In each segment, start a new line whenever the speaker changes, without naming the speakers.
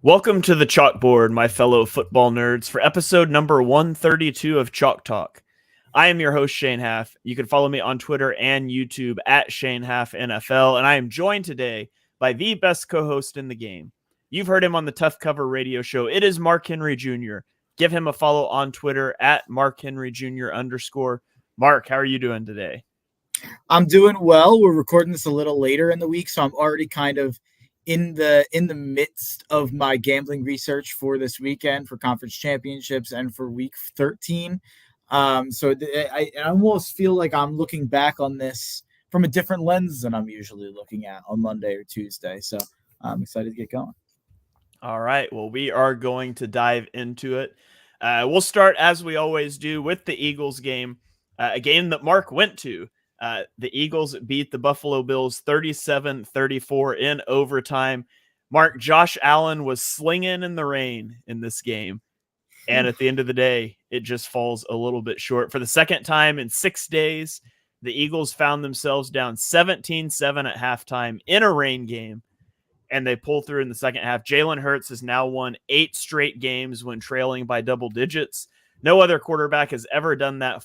Welcome to the chalkboard, my fellow football nerds, for episode number 132 of Chalk Talk. I am your host, Shane Haff. You can follow me on Twitter and YouTube at Shane Haff NFL, and I am joined today by the best co-host in the game. You've heard him on the Tough Cover radio show. It is Mark Henry Jr. Give him a follow on Twitter at Mark Henry Jr. _ Mark, how are you doing today?
I'm doing well. We're recording this a little later in the week, so I'm already kind of in the midst of my gambling research for this weekend for conference championships and for week 13. I almost feel like I'm looking back on this from a different lens than I'm usually looking at on Monday or Tuesday. So I'm excited to get going.
All right. Well, we are going to dive into it. We'll start, as we always do, with the Eagles game, a game that Mark went to. The Eagles beat the Buffalo Bills 37-34 in overtime. Mark, Josh Allen was slinging in the rain in this game. And at the end of the day, it just falls a little bit short. For the second time in 6 days, the Eagles found themselves down 17-7 at halftime in a rain game, and they pull through in the second half. Jalen Hurts has now won 8 straight games when trailing by double digits. No other quarterback has ever done that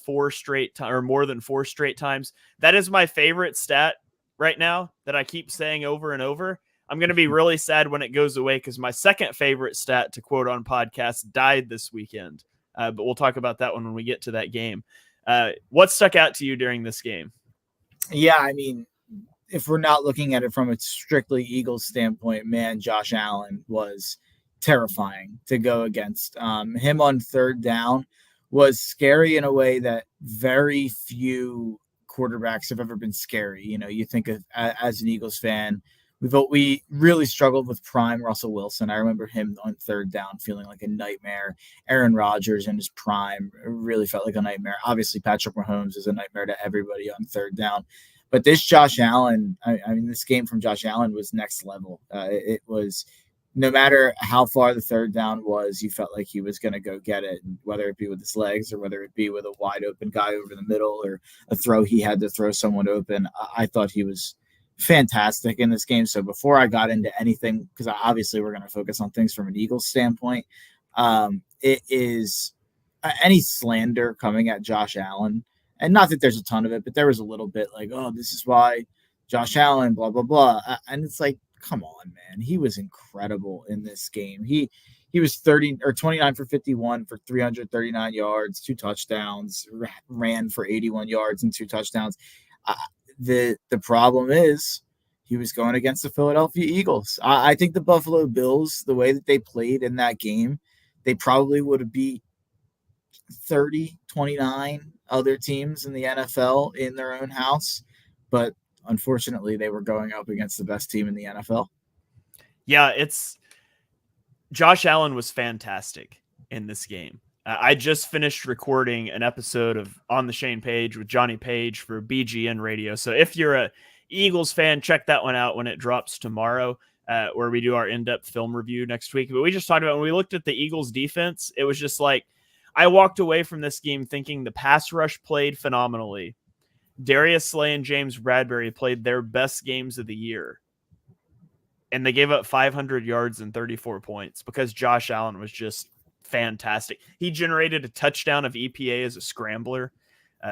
more than 4 straight times. That is my favorite stat right now that I keep saying over and over. I'm going to be really sad when it goes away because my second favorite stat to quote on podcast died this weekend. But we'll talk about that one when we get to that game. What stuck out to you during this game?
Yeah, I mean, if we're not looking at it from a strictly Eagles standpoint, man, Josh Allen was terrifying to go against. Him on third down was scary in a way that very few quarterbacks have ever been scary. You know, you think of as an Eagles fan, we really struggled with prime Russell Wilson. I remember him on third down feeling like a nightmare. Aaron Rodgers in his prime really felt like a nightmare. Obviously, Patrick Mahomes is a nightmare to everybody on third down. But this Josh Allen, this game from Josh Allen was next level. It was, no matter how far the third down was, you felt like he was going to go get it, whether it be with his legs or whether it be with a wide open guy over the middle or a throw he had to throw someone open. I thought he was fantastic in this game. So before I got into anything, because obviously we're going to focus on things from an Eagles standpoint, it is any slander coming at Josh Allen. And not that there's a ton of it, but there was a little bit like, oh, this is why Josh Allen, blah, blah, blah. And it's like, come on, man. He was incredible in this game. He was 29 for 51 for 339 yards, 2 touchdowns, ran for 81 yards and 2 touchdowns. The problem is he was going against the Philadelphia Eagles. I think the Buffalo Bills, the way that they played in that game, they probably would have beat 29 other teams in the NFL in their own house. But unfortunately, they were going up against the best team in the NFL.
Yeah, Josh Allen was fantastic in this game. I just finished recording an episode of On the Shane Page with Johnny Page for BGN Radio. So if you're a Eagles fan, check that one out when it drops tomorrow, where we do our in-depth film review next week. But we just talked about when we looked at the Eagles defense, it was just like, I walked away from this game thinking the pass rush played phenomenally. Darius Slay and James Bradbury played their best games of the year. And they gave up 500 yards and 34 points because Josh Allen was just fantastic. He generated a touchdown of EPA as a scrambler.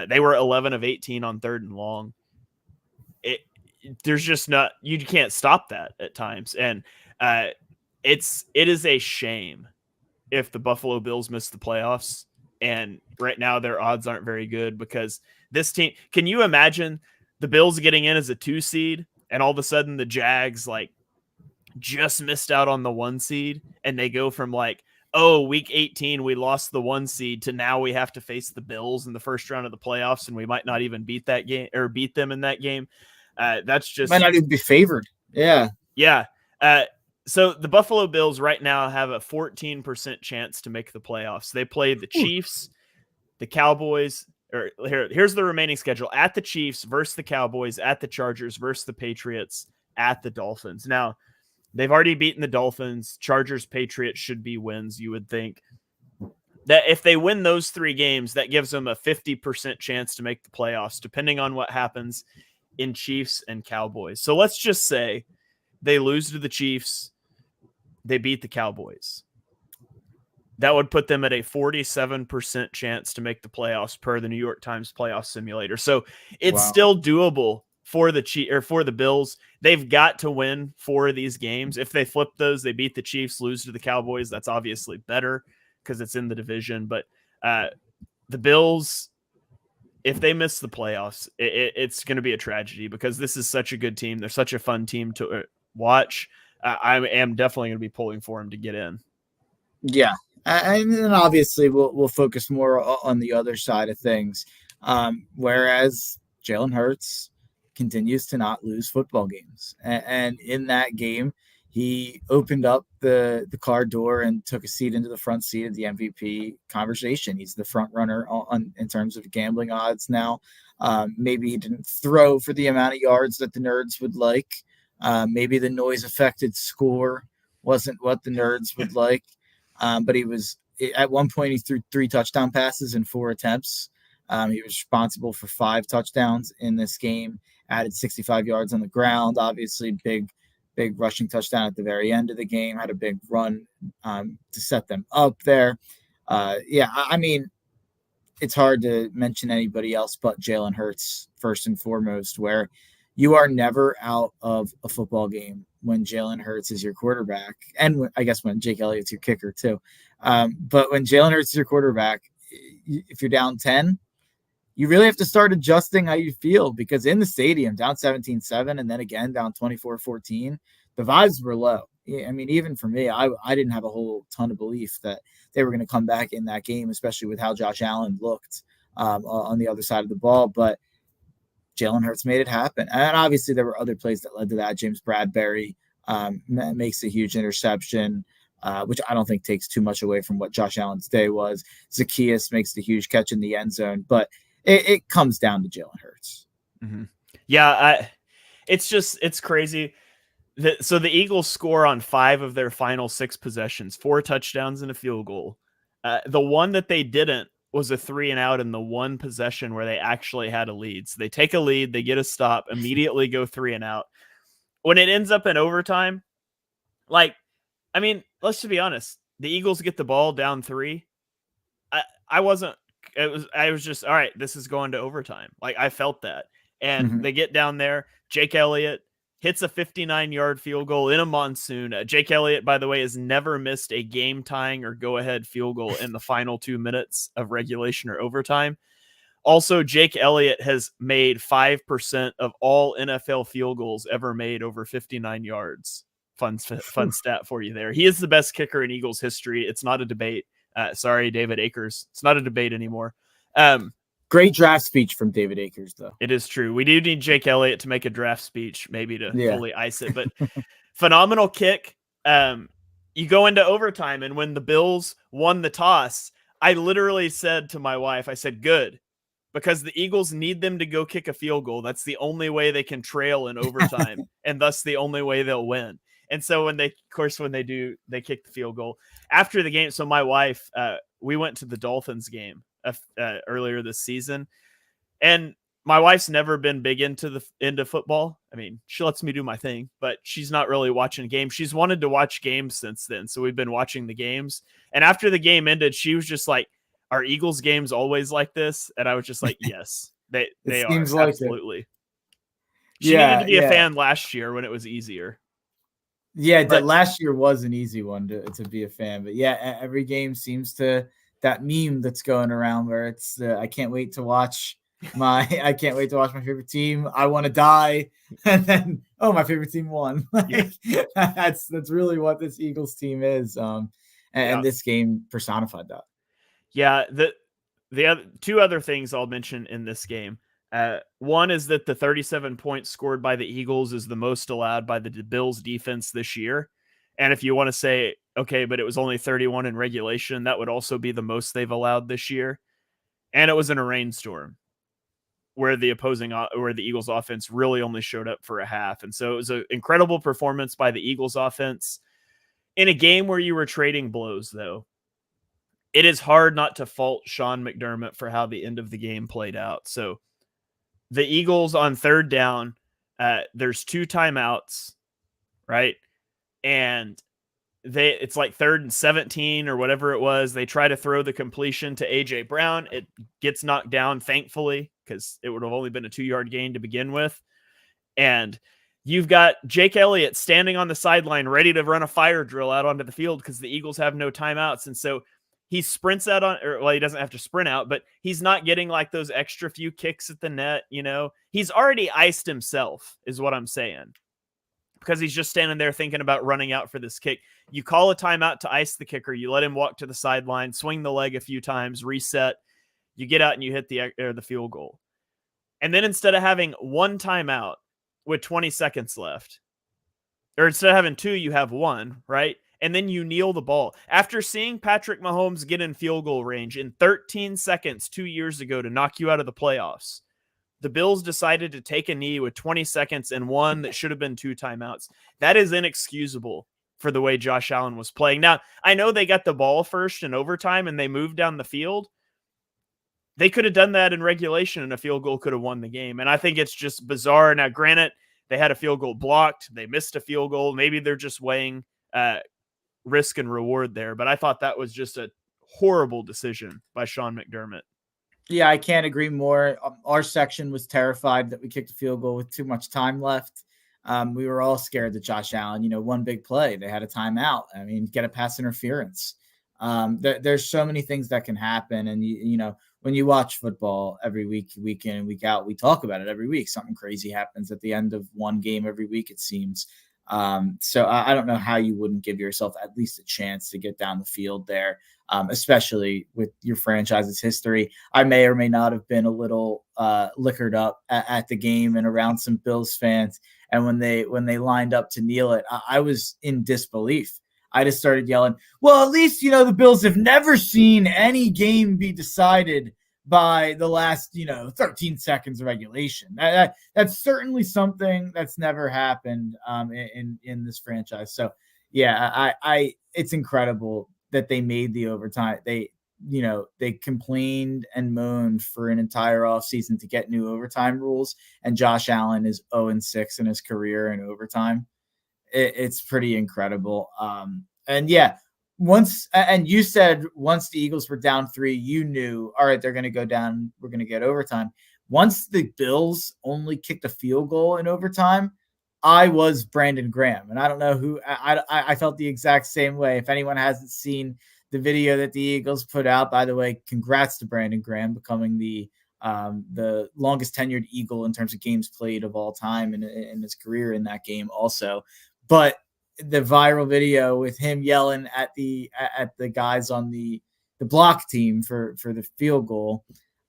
They were 11 of 18 on third and long. There's just not, you can't stop that at times. And it is a shame if the Buffalo Bills miss the playoffs. And right now their odds aren't very good because this team, can you imagine the Bills getting in as a 2 seed and all of a sudden the Jags just missed out on the 1 seed and they go from week 18, we lost the 1 seed to now we have to face the Bills in the first round of the playoffs and we might not even beat that game or beat them in that game. That's just
might not even be favored. Yeah.
Yeah. So the Buffalo Bills right now have a 14% chance to make the playoffs. They play the Chiefs, the Cowboys, or here's the remaining schedule: at the Chiefs versus the Cowboys, at the Chargers versus the Patriots, at the Dolphins. Now, they've already beaten the Dolphins. Chargers, Patriots should be wins, you would think. That if they win those 3 games, that gives them a 50% chance to make the playoffs, depending on what happens in Chiefs and Cowboys. So let's just say they lose to the Chiefs. they beat the Cowboys. That would put them at a 47% chance to make the playoffs per the New York Times playoff simulator. So it's still doable for the Bills. They've got to win 4 of these games. If they flip those, they beat the Chiefs, lose to the Cowboys. That's obviously better because it's in the division. But the Bills, if they miss the playoffs, it's going to be a tragedy because this is such a good team. They're such a fun team to watch. I am definitely going to be pulling for them to get in.
Yeah. And then obviously we'll focus more on the other side of things. Whereas Jalen Hurts continues to not lose football games. And in that game, he opened up the car door and took a seat into the front seat of the MVP conversation. He's the front runner in terms of gambling odds now. Maybe he didn't throw for the amount of yards that the nerds would like. Maybe the noise affected score wasn't what the nerds would like. But he was at one point he threw 3 touchdown passes in 4 attempts. He was responsible for 5 touchdowns in this game, added 65 yards on the ground, obviously big rushing touchdown at the very end of the game, had a big run to set them up there. I mean, it's hard to mention anybody else but Jalen Hurts first and foremost, where you are never out of a football game when Jalen Hurts is your quarterback, and I guess when Jake Elliott's your kicker too. But when Jalen Hurts is your quarterback, if you're down 10, you really have to start adjusting how you feel, because in the stadium, down 17-7 and then again down 24-14, the vibes were low. I mean, even for me, I didn't have a whole ton of belief that they were going to come back in that game, especially with how Josh Allen looked on the other side of the ball. But Jalen Hurts made it happen. And obviously there were other plays that led to that. James Bradbury makes a huge interception, which I don't think takes too much away from what Josh Allen's day was. Zacchaeus makes the huge catch in the end zone, but it comes down to Jalen Hurts.
Mm-hmm. Yeah, it's crazy. So the Eagles score on 5 of their final 6 possessions, 4 touchdowns and a field goal. The one that they didn't was a 3-and-out in the one possession where they actually had a lead. So they take a lead, they get a stop, immediately go 3-and-out. When it ends up in overtime, let's just be honest. The Eagles get the ball down 3. I was just, all right, this is going to overtime. I felt that. And they get down there. Jake Elliott hits a 59-yard field goal in a monsoon. Jake Elliott, by the way, has never missed a game-tying or go-ahead field goal in the final 2 minutes of regulation or overtime. Also, Jake Elliott has made 5% of all NFL field goals ever made over 59 yards. Fun stat for you there. He is the best kicker in Eagles history. It's not a debate. Sorry, David Akers. It's not a debate anymore.
Great draft speech from David Akers, though.
It is true. We do need Jake Elliott to make a draft speech, maybe to fully ice it. But phenomenal kick. You go into overtime, and when the Bills won the toss, I literally said to my wife, I said, good, because the Eagles need them to go kick a field goal. That's the only way they can trail in overtime, and thus the only way they'll win. And so when they do, they kick the field goal. After the game, so my wife, we went to the Dolphins game earlier this season, and my wife's never been big into football. I mean, she lets me do my thing, but she's not really watching games. She's wanted to watch games since then, so we've been watching the games. And after the game ended, she was just like, "Are Eagles games always like this?" And I was just like, "Yes, they are,
like
absolutely." She needed to be a fan last year when it was easier.
Yeah, but last year was an easy one to be a fan. But yeah, every game seems to, that meme that's going around where it's I can't wait to watch my favorite team. I want to die, and then my favorite team won. That's really what this Eagles team is. And this game personified that.
Yeah, the other 2 other things I'll mention in this game. One is that the 37 points scored by the Eagles is the most allowed by the Bills defense this year. And if you want to say, okay, but it was only 31 in regulation, that would also be the most they've allowed this year. And it was in a rainstorm where the Eagles offense really only showed up for a half. And so it was an incredible performance by the Eagles offense in a game where you were trading blows, though. It is hard not to fault Sean McDermott for how the end of the game played out. So the Eagles on 3rd down, there's 2 timeouts, right? And it's like 3rd and 17 or whatever it was. They try to throw the completion to AJ Brown. It gets knocked down, thankfully, because it would have only been a 2-yard gain to begin with. And you've got Jake Elliott standing on the sideline ready to run a fire drill out onto the field because the Eagles have no timeouts. And so he sprints out on, or well, he doesn't have to sprint out, but he's not getting like those extra few kicks at the net. He's already iced himself, is what I'm saying, because he's just standing there thinking about running out for this kick. You call a timeout to ice the kicker. You let him walk to the sideline, swing the leg a few times, reset. You get out and you hit the field goal. And then instead of having one timeout with 20 seconds left, or instead of having 2, you have 1, right? And then you kneel the ball. After seeing Patrick Mahomes get in field goal range in 13 seconds 2 years ago to knock you out of the playoffs, the Bills decided to take a knee with 20 seconds and 1 that should have been 2 timeouts. That is inexcusable for the way Josh Allen was playing. Now, I know they got the ball first in overtime and they moved down the field. They could have done that in regulation and a field goal could have won the game. And I think it's just bizarre. Now, granted, they had a field goal blocked. They missed a field goal. Maybe they're just weighing risk and reward there. But I thought that was just a horrible decision by Sean McDermott.
Yeah, I can't agree more. Our section was terrified that we kicked a field goal with too much time left. We were all scared that Josh Allen, one big play, they had a timeout. I mean, get a pass interference. There's so many things that can happen. And, when you watch football every week, week in and week out, we talk about it every week. Something crazy happens at the end of one game every week, it seems. So I don't know how you wouldn't give yourself at least a chance to get down the field there, especially with your franchise's history. I may or may not have been a little liquored up at the game and around some Bills fans. And when they lined up to kneel it, I was in disbelief. I just started yelling, well, at least, the Bills have never seen any game be decided by the last, 13 seconds of regulation. That's certainly something that's never happened in this franchise. So, yeah, it's incredible that they made the overtime. They complained and moaned for an entire offseason to get new overtime rules, and Josh Allen is 0-6 in his career in overtime. It's pretty incredible. And yeah, you said once the Eagles were down 3, you knew, all right, they're going to go down. We're going to get overtime. Once the Bills only kicked a field goal in overtime, I was Brandon Graham. And I don't know who, I felt the exact same way. If anyone hasn't seen the video that the Eagles put out, by the way, congrats to Brandon Graham becoming the longest tenured Eagle in terms of games played of all time in his career in that game also. But the viral video with him yelling at the guys on the block team for the field goal,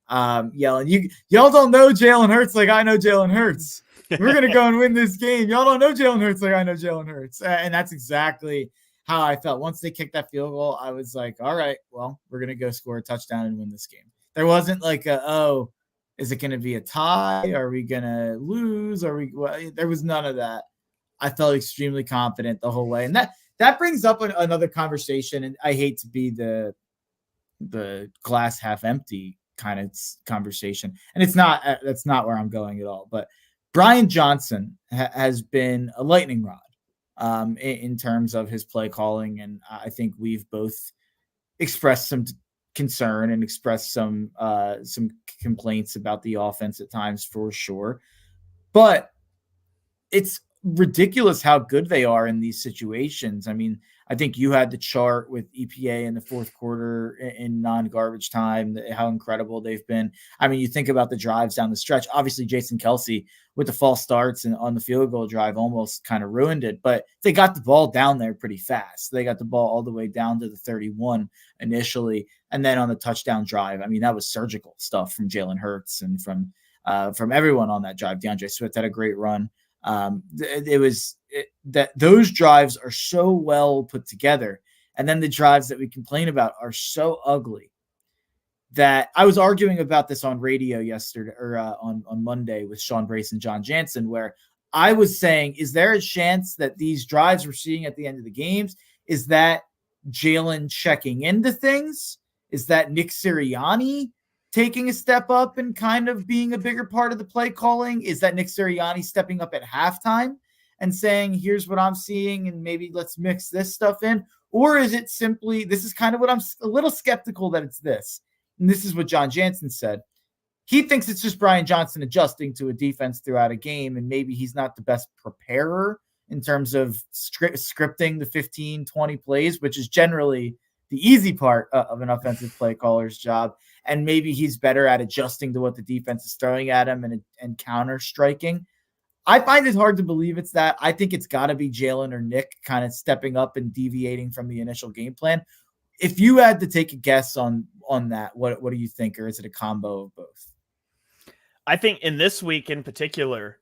yelling, y'all don't know Jalen Hurts like I know Jalen Hurts. We're going to go and win this game. Y'all don't know Jalen Hurts like I know Jalen Hurts. And that's exactly how I felt. Once they kicked that field goal, I was like, all right, well, we're going to go score a touchdown and win this game. There wasn't like is it going to be a tie? Are we going to lose? There was none of that. I felt extremely confident the whole way. And that brings up another conversation. And I hate to be the glass half empty kind of conversation. And that's not where I'm going at all. But Brian Johnson has been a lightning rod in terms of his play calling. And I think we've both expressed some concern and expressed some complaints about the offense at times for sure. But it's ridiculous how good they are in these situations. I mean, I think you had the chart with EPA in the fourth quarter in non-garbage time, how incredible they've been. I mean, you think about the drives down the stretch. Obviously, Jason Kelce with the false starts and on the field goal drive almost kind of ruined it, but they got the ball down there pretty fast. They got the ball all the way down to the 31 initially, and then on the touchdown drive, I mean, that was surgical stuff from Jalen Hurts and from everyone on that drive. DeAndre Swift had a great run. Those drives are so well put together, and then the drives that we complain about are so ugly that I was arguing about this on radio yesterday or on Monday with Sean Brace and John Jansen, where I was saying, is there a chance that these drives we're seeing at the end of the games, is that Jalen checking into things? Is that Nick Sirianni taking a step up and kind of being a bigger part of the play calling? Is that Nick Sirianni stepping up at halftime and saying, here's what I'm seeing, and maybe let's mix this stuff in? Or is it simply, this is kind of what I'm a little skeptical that it's this. And this is what John Jansen said. He thinks it's just Brian Johnson adjusting to a defense throughout a game, and maybe he's not the best preparer in terms of scripting the 15, 20 plays, which is generally the easy part of an offensive play caller's job. And maybe he's better at adjusting to what the defense is throwing at him and counter striking. I find it hard to believe it's that. I think it's got to be Jalen or Nick kind of stepping up and deviating from the initial game plan. If you had to take a guess on that, what do you think? Or is it a combo of both?
I think in this week in particular,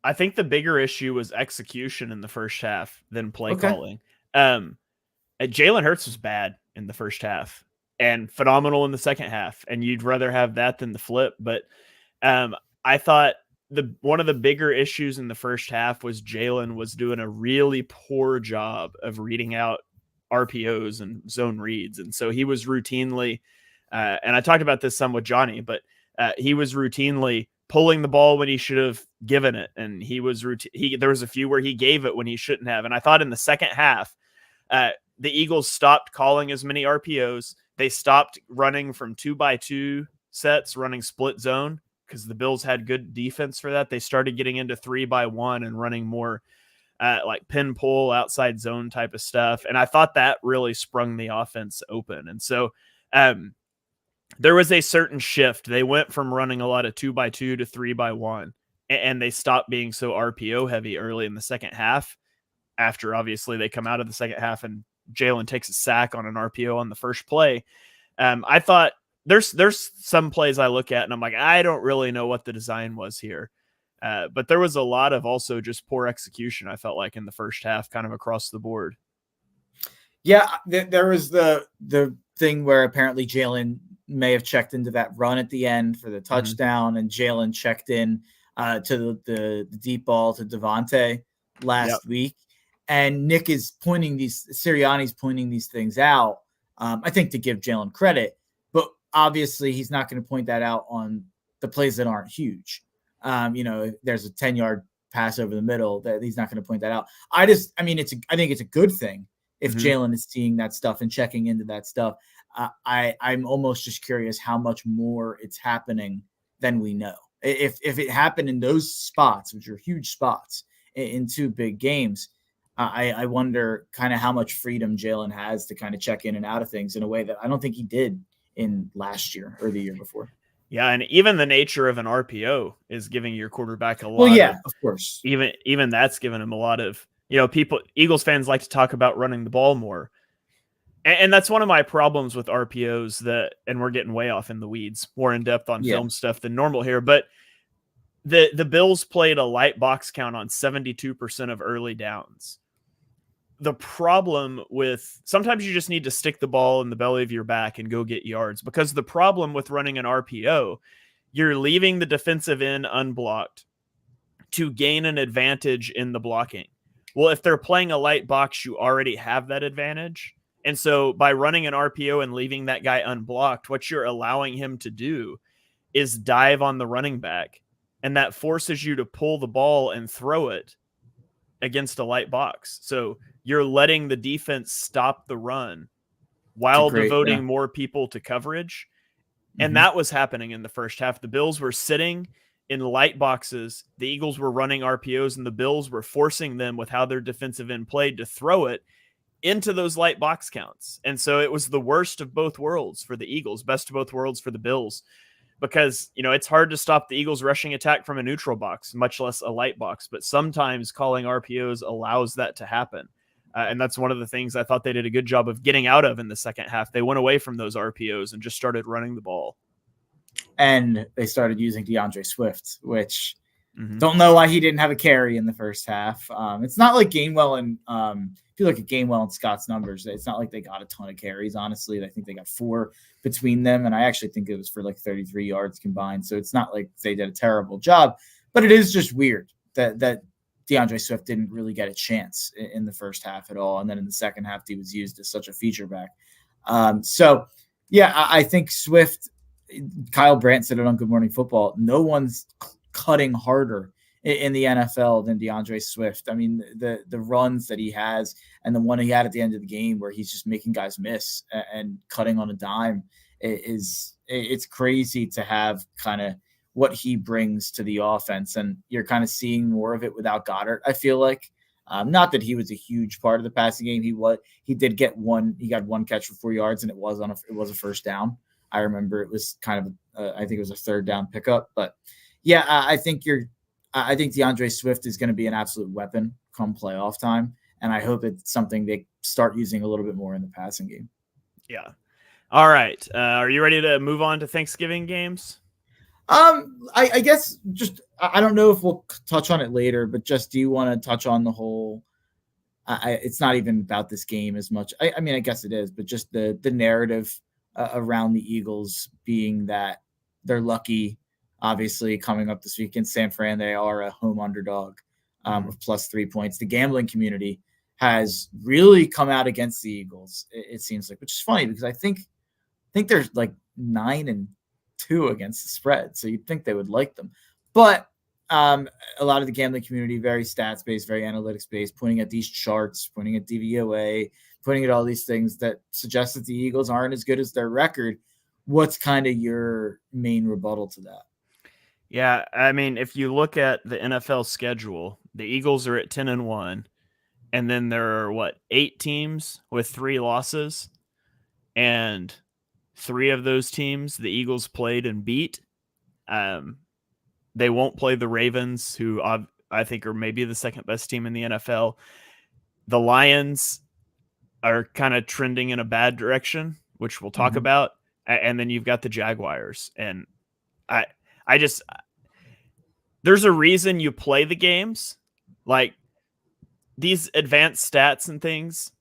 I think the bigger issue was execution in the first half than play calling. Jalen Hurts was bad in the first half and phenomenal in the second half. And you'd rather have that than the flip. But I thought one of the bigger issues in the first half was Jalen was doing a really poor job of reading out RPOs and zone reads. And so he was routinely, and I talked about this some with Johnny, but he was routinely pulling the ball when he should have given it. And there was a few where he gave it when he shouldn't have. And I thought in the second half, the Eagles stopped calling as many RPOs. They stopped running from 2x2 sets, running split zone, because the Bills had good defense for that. They started getting into 3x1 and running more like pin pull outside zone type of stuff. And I thought that really sprung the offense open. And so there was a certain shift. They went from running a lot of 2x2 to 3x1, and they stopped being so RPO heavy early in the second half. After obviously they come out of the second half and Jalen takes a sack on an RPO on the first play. I thought there's some plays I look at and I'm like, I don't really know what the design was here. But there was a lot of also just poor execution, I felt like, in the first half, kind of across the board.
Yeah, there was the thing where apparently Jalen may have checked into that run at the end for the touchdown, and Jalen checked in to the deep ball to Devontae last week. And Nick is Sirianni's pointing these things out, I think, to give Jalen credit. But obviously he's not going to point that out on the plays that aren't huge. There's a 10-yard pass over the middle that he's not going to point that out. I think it's a good thing if Jalen is seeing that stuff and checking into that stuff. I'm almost just curious how much more it's happening than we know. If it happened in those spots, which are huge spots in two big games, I wonder kind of how much freedom Jalen has to kind of check in and out of things in a way that I don't think he did in last year or the year before.
Yeah, and even the nature of an RPO is giving your quarterback a lot.
Well, yeah, of course.
Even that's given him a lot of, Eagles fans like to talk about running the ball more. And that's one of my problems with RPOs, and we're getting way off in the weeds, more in depth on film stuff than normal here. But the Bills played a light box count on 72% of early downs. The problem with sometimes you just need to stick the ball in the belly of your back and go get yards, because the problem with running an RPO, you're leaving the defensive end unblocked to gain an advantage in the blocking. Well, if they're playing a light box, you already have that advantage. And so by running an RPO and leaving that guy unblocked, what you're allowing him to do is dive on the running back. And that forces you to pull the ball and throw it against a light box. So you're letting the defense stop the run while devoting more people to coverage. And that was happening in the first half. The Bills were sitting in light boxes. The Eagles were running RPOs, and the Bills were forcing them with how their defensive end played to throw it into those light box counts. And so it was the worst of both worlds for the Eagles, best of both worlds for the Bills, because, it's hard to stop the Eagles rushing attack from a neutral box, much less a light box. But sometimes calling RPOs allows that to happen. And that's one of the things I thought they did a good job of getting out of in the second half. They went away from those RPOs and just started running the ball.
And they started using DeAndre Swift, which don't know why he didn't have a carry in the first half. It's not like Gainwell and if you look at Gainwell and Scott's numbers, it's not like they got a ton of carries, honestly. I think they got 4 between them, and I actually think it was for like 33 yards combined. So it's not like they did a terrible job, but it is just weird that DeAndre Swift didn't really get a chance in the first half at all. And then in the second half, he was used as such a feature back. I think Swift, Kyle Brandt said it on Good Morning Football, no one's cutting harder in the NFL than DeAndre Swift. I mean, the runs that he has and the one he had at the end of the game where he's just making guys miss and cutting on a dime it's crazy to have kind of what he brings to the offense. And you're kind of seeing more of it without Goddard, I feel like. Not that he was a huge part of the passing game. He did get he got one catch for 4 yards, and it was a first down. I remember it was kind of I think it was a third down pickup. But yeah, I think DeAndre Swift is going to be an absolute weapon come playoff time, and I hope it's something they start using a little bit more in the passing game.
Yeah. All right. Are you ready to move on to Thanksgiving games?
I guess I don't know if we'll touch on it later, but just do you want to touch on the whole? It's not even about this game as much. I mean, I guess it is, but just the narrative around the Eagles being that they're lucky. Obviously, coming up this week in San Fran, they are a home underdog with plus 3 points. The gambling community has really come out against the Eagles. It seems like, which is funny because I think there's like 9-2 against the spread. So you'd think they would like them. But a lot of the gambling community, very stats-based, very analytics-based, pointing at these charts, pointing at DVOA, pointing at all these things that suggest that the Eagles aren't as good as their record. What's kind of your main rebuttal to that?
Yeah, I mean, if you look at the NFL schedule, the Eagles are at 10-1, and then there are 8 teams with 3 losses, and 3 of those teams the Eagles played and beat. They won't play the Ravens, who I think are maybe the second best team in the NFL. The Lions are kind of trending in a bad direction, which we'll talk about. And then you've got the Jaguars. And there's a reason you play the games. Like these advanced stats and things,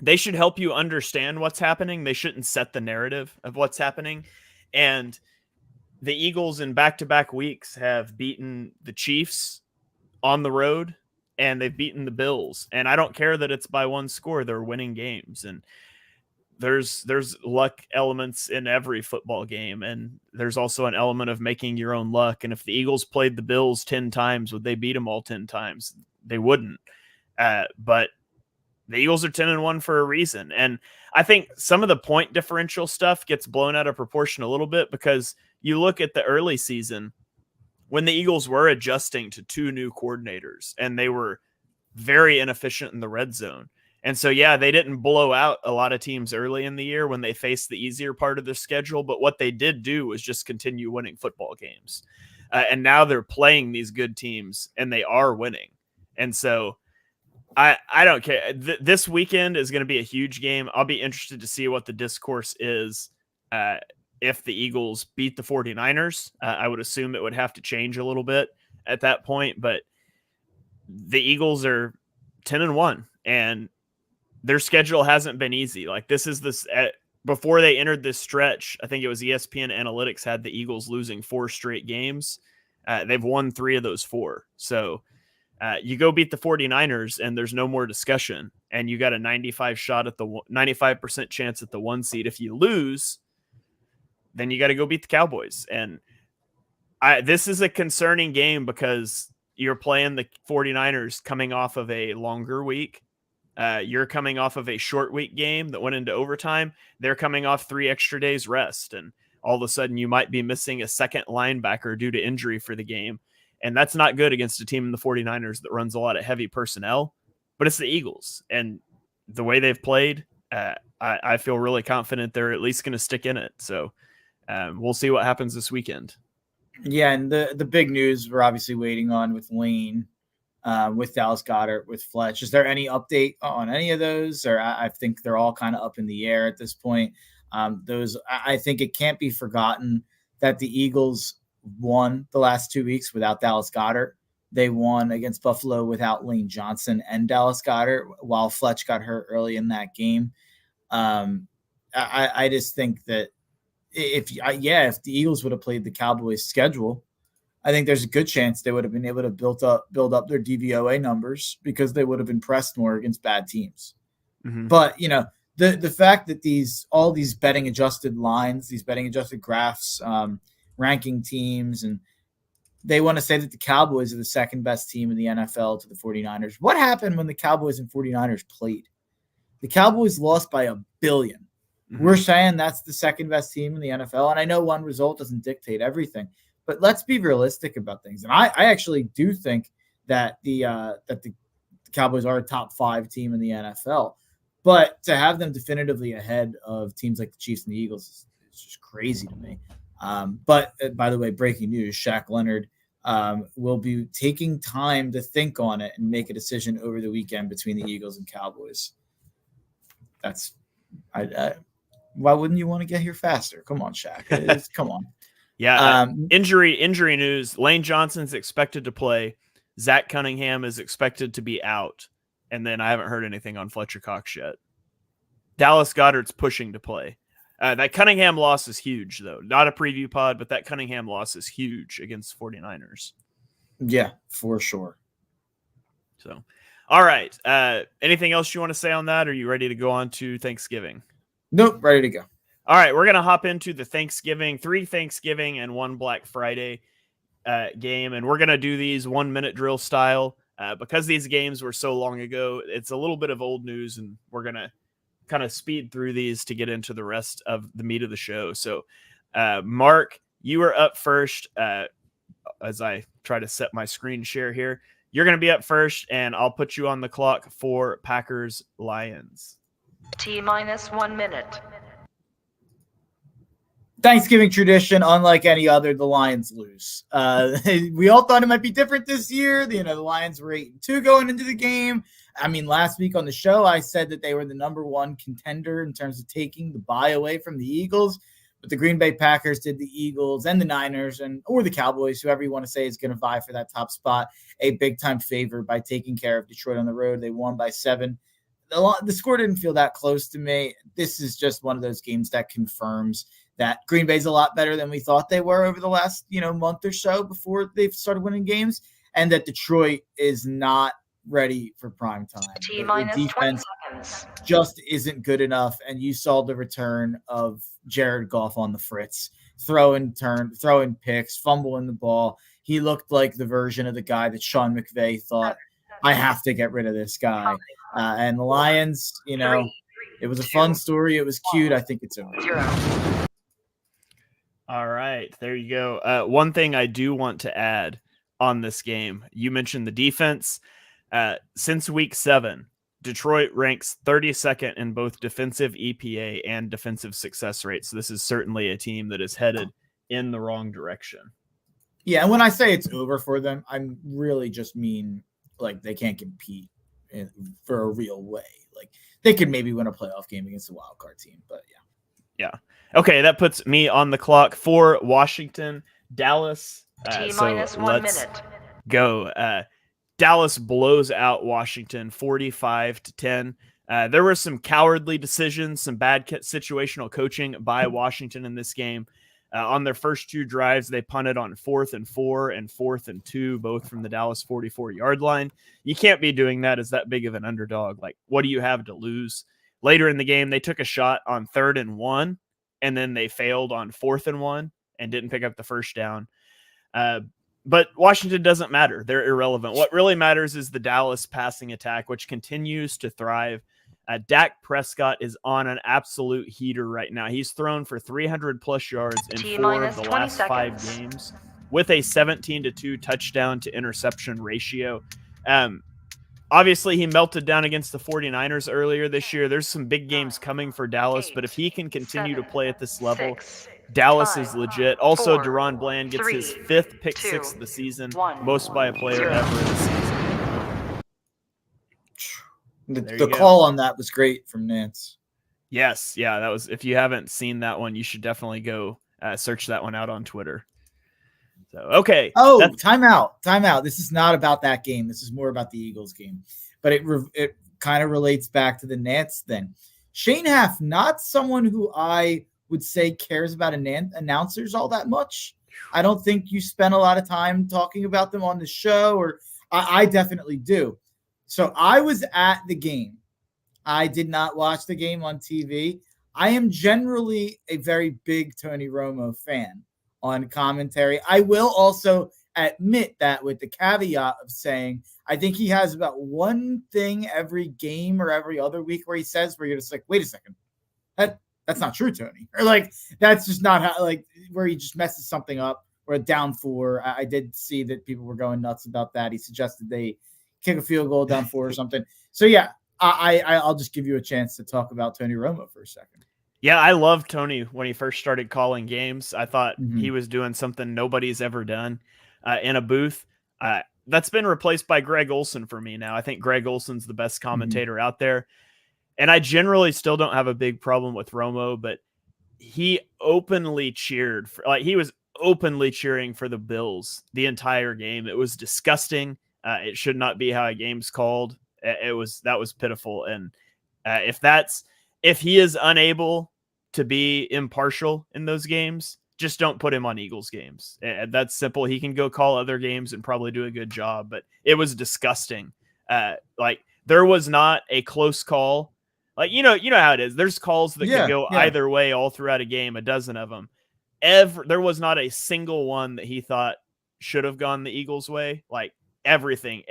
they should help you understand what's happening. They shouldn't set the narrative of what's happening. And the Eagles in back-to-back weeks have beaten the Chiefs on the road, and they've beaten the Bills. And I don't care that it's by 1 score. They're winning games. And there's luck elements in every football game. And there's also an element of making your own luck. And if the Eagles played the Bills 10 times, would they beat them all 10 times? They wouldn't. But the Eagles are 10-1 for a reason. And I think some of the point differential stuff gets blown out of proportion a little bit because you look at the early season when the Eagles were adjusting to 2 new coordinators and they were very inefficient in the red zone. And so, yeah, they didn't blow out a lot of teams early in the year when they faced the easier part of their schedule. But what they did do was just continue winning football games. And now they're playing these good teams and they are winning. And so I don't care. This weekend is going to be a huge game. I'll be interested to see what the discourse is if the Eagles beat the 49ers. I would assume it would have to change a little bit at that point. But the Eagles are 10-1, and their schedule hasn't been easy. Like before they entered this stretch, I think it was ESPN Analytics had the Eagles losing 4 straight games. They've won 3 of those 4. So you go beat the 49ers and there's no more discussion. And you got a 95% chance at the 1 seed. If you lose, then you got to go beat the Cowboys. And this is a concerning game because you're playing the 49ers coming off of a longer week. You're coming off of a short week game that went into overtime. They're coming off 3 extra days rest. And all of a sudden you might be missing a second linebacker due to injury for the game. And that's not good against a team in the 49ers that runs a lot of heavy personnel, but it's the Eagles. And the way they've played, I feel really confident they're at least going to stick in it. So we'll see what happens this weekend.
Yeah, and the big news we're obviously waiting on with Lane, with Dallas Goedert, with Fletch. Is there any update on any of those? Or I think they're all kind of up in the air at this point. I think it can't be forgotten that the Eagles won the last 2 weeks without Dallas Goedert. They won against Buffalo without Lane Johnson and Dallas Goedert while Fletch got hurt early in that game. I just think that if the Eagles would have played the Cowboys schedule, I think there's a good chance they would have been able to build up their DVOA numbers because they would have been pressed more against bad teams. Mm-hmm. But, the fact that all these betting adjusted lines, these betting adjusted graphs, ranking teams, and they want to say that the Cowboys are the second best team in the NFL to the 49ers. What happened when the Cowboys and 49ers played? The Cowboys lost by $1 billion. Mm-hmm. We're saying that's the second best team in the NFL. And I know one result doesn't dictate everything, but let's be realistic about things. And I actually do think that the Cowboys are a top 5 team in the NFL, but to have them definitively ahead of teams like the Chiefs and the Eagles is just crazy to me. But by the way, breaking news, Shaq Leonard will be taking time to think on it and make a decision over the weekend between the Eagles and Cowboys. Why wouldn't you want to get here faster? Come on, Shaq. Come on.
Yeah. Injury news. Lane Johnson's expected to play. Zach Cunningham is expected to be out. And then I haven't heard anything on Fletcher Cox yet. Dallas Goedert's pushing to play. That Cunningham loss is huge, though. Not a preview pod, but that Cunningham loss is huge against 49ers.
Yeah, for sure.
So, all right. Anything else you want to say on that? Or are you ready to go on to Thanksgiving?
Nope, ready to go.
All right, we're going to hop into the 3 Thanksgiving and 1 Black Friday game, and we're going to do these 1-minute drill style. Because these games were so long ago, it's a little bit of old news, and we're going to kind of speed through these to get into the rest of the meat of the show. So, Mark, you are up first. As I try to set my screen share here, you're going to be up first, and I'll put you on the clock for Packers Lions.
T-minus 1 minute.
Thanksgiving tradition, unlike any other, the Lions lose. We all thought it might be different this year. The Lions were 8-2 going into the game. I mean, last week on the show, I said that they were the number 1 contender in terms of taking the bye away from the Eagles. But the Green Bay Packers did the Eagles and the Niners or the Cowboys, whoever you want to say is going to vie for that top spot, a big-time favor by taking care of Detroit on the road. They won by 7. The score didn't feel that close to me. This is just one of those games that confirms that Green Bay's a lot better than we thought they were over the last, month or so before they've started winning games, and that Detroit is not ready for prime time. The defense just isn't good enough, and you saw the return of Jared Goff on the fritz, throwing picks, fumbling the ball. He looked like the version of the guy that Sean McVay thought, I have to get rid of this guy. And the Lions, it was a fun story. It was cute. I think it's over.
All right, there you go. One thing I do want to add on this game, you mentioned the defense. Since week 7, Detroit ranks 32nd in both defensive EPA and defensive success rate. So this is certainly a team that is headed in the wrong direction.
Yeah, and when I say it's over for them, I really just mean like they can't compete for a real way. Like they could maybe win a playoff game against a wild card team, but yeah.
Yeah. Okay, that puts me on the clock for Washington, Dallas.
T-minus 1 minute.
Go. Dallas blows out Washington 45-10. There were some cowardly decisions, some bad situational coaching by Washington in this game. On their first 2 drives, they punted on 4th and 4 and 4th and 2, both from the Dallas 44-yard line. You can't be doing that as that big of an underdog. Like, what do you have to lose? Later in the game, they took a shot on 3rd and 1, and then they failed on 4th and 1 and didn't pick up the first down. But Washington doesn't matter. They're irrelevant. What really matters is the Dallas passing attack, which continues to thrive. Dak Prescott is on an absolute heater right now. He's thrown for 300-plus yards in 4 of the last 5 games with a 17-2 touchdown to interception ratio. Obviously, he melted down against the 49ers earlier this year. There's some big games coming for Dallas, but if he can continue to play at this level, Dallas is legit. Also, Deron Bland gets his 5th pick 6 of the season, most by a player ever in the season.
The call on that was great from Nance.
Yes, yeah, that was. If you haven't seen that one, you should definitely go search that one out on Twitter. So, okay.
Oh, timeout. This is not about that game. This is more about the Eagles game. But it kind of relates back to the Nance thing. Shane Haff, not someone who I would say cares about announcers all that much. I don't think you spend a lot of time talking about them on the show, or I definitely do. So I was at the game. I did not watch the game on TV. I am generally a very big Tony Romo fan on commentary. I will also admit that with the caveat of saying, I think he has about one thing every game or every other week where he says, where you're just like, wait a second, that's not true, Tony. Or like, that's just not how, like, where he just messes something up or a down 4. I did see that people were going nuts about that. He suggested they kick a field goal down 4 or something. So yeah, I'll just give you a chance to talk about Tony Romo for a second.
Yeah, I loved Tony when he first started calling games. I thought he was doing something nobody's ever done in a booth. That's been replaced by Greg Olson for me now. I think Greg Olson's the best commentator out there. And I generally still don't have a big problem with Romo, but he openly cheered for, like, he was openly cheering for the Bills the entire game. It was disgusting. It should not be how a game's called. That was pitiful. And if he is unable to be impartial in those games, just don't put him on Eagles games. That's simple. He can go call other games and probably do a good job, but it was disgusting. Like, there was not a close call. Like, you know how it is. There's calls that could go either way all throughout a game, a dozen of them. There was not a single one that he thought should have gone the Eagles' way. Like, everything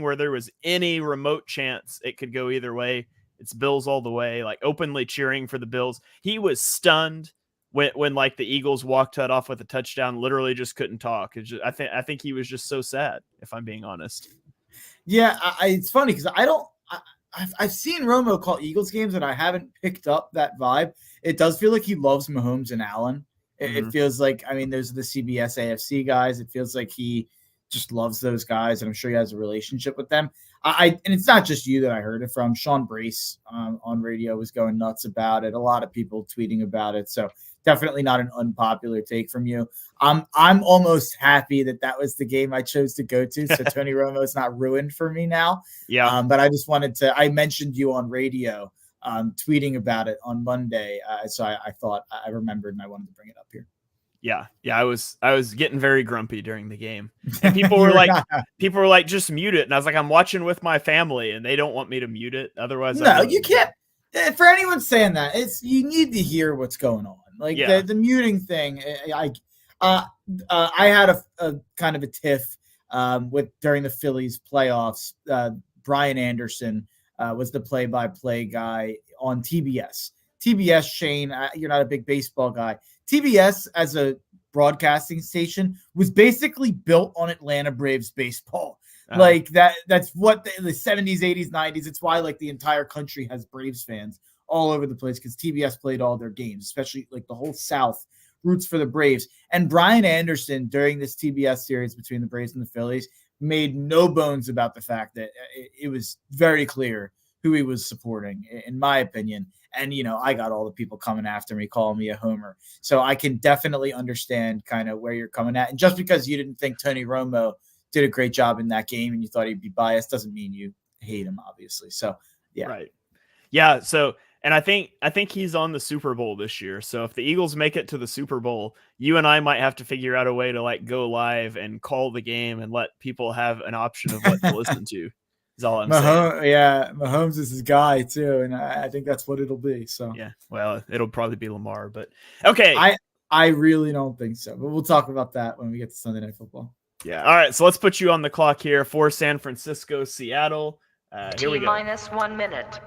where there was any remote chance it could go either way, it's Bills all the way. Like, openly cheering for the Bills. He was stunned when like the Eagles walked that off with a touchdown. Literally just couldn't talk. I think he was just so sad, if I'm being honest.
Yeah, it's funny because I've seen Romo call Eagles games and I haven't picked up that vibe. It does feel like he loves Mahomes and Allen. It feels like, I mean, those are the CBS AFC guys. It feels like he just loves those guys, and I'm sure he has a relationship with them. And it's not just you that I heard it from. Sean Brace on radio was going nuts about it. A lot of people tweeting about it. So definitely not an unpopular take from you. I'm almost happy that was the game I chose to go to. So Tony Romo is not ruined for me now.
Yeah.
But I just wanted to, I mentioned you on radio, tweeting about it on Monday. So I thought I remembered and I wanted to bring it up here.
Yeah. I was getting very grumpy during the game, and people were like, just mute it. And I was like, I'm watching with my family and they don't want me to mute it. Otherwise,
no, you can't. For anyone saying that, you need to hear what's going on. Like the muting thing. I had a kind of a tiff during the Phillies playoffs. Brian Anderson was the play-by-play guy on TBS. TBS, Shane, you're not a big baseball guy. TBS as a broadcasting station was basically built on Atlanta Braves baseball. Like that's what the 70s, 80s, 90s. It's why like the entire country has Braves fans all over the place, because TBS played all their games, especially like the whole South roots for the Braves. And Brian Anderson, during this TBS series between the Braves and the Phillies, made no bones about the fact that it was very clear who he was supporting, in my opinion. And, I got all the people coming after me, calling me a homer. So I can definitely understand kind of where you're coming at. And just because you didn't think Tony Romo did a great job in that game and you thought he'd be biased doesn't mean you hate him, obviously. So, yeah.
Right. Yeah. So, and I think he's on the Super Bowl this year. So if the Eagles make it to the Super Bowl, you and I might have to figure out a way to like go live and call the game and let people have an option of what to listen to. Is all I'm saying.
Yeah, Mahomes is his guy too, and I think that's what it'll be. So
yeah, well, it'll probably be Lamar, but okay.
I really don't think so, but we'll talk about that when we get to Sunday Night Football.
Yeah. All right, so let's put you on the clock here for San Francisco, Seattle. Here we go.
T-1 minute.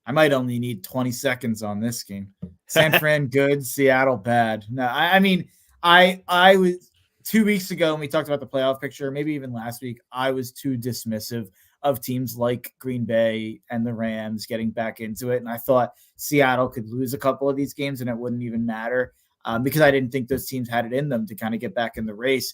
I might only need 20 seconds on this game. San Fran good, Seattle bad. No, I mean, I was 2 weeks ago when we talked about the playoff picture, maybe even last week, I was too dismissive of teams like Green Bay and the Rams getting back into it. And I thought Seattle could lose a couple of these games and it wouldn't even matter because I didn't think those teams had it in them to kind of get back in the race.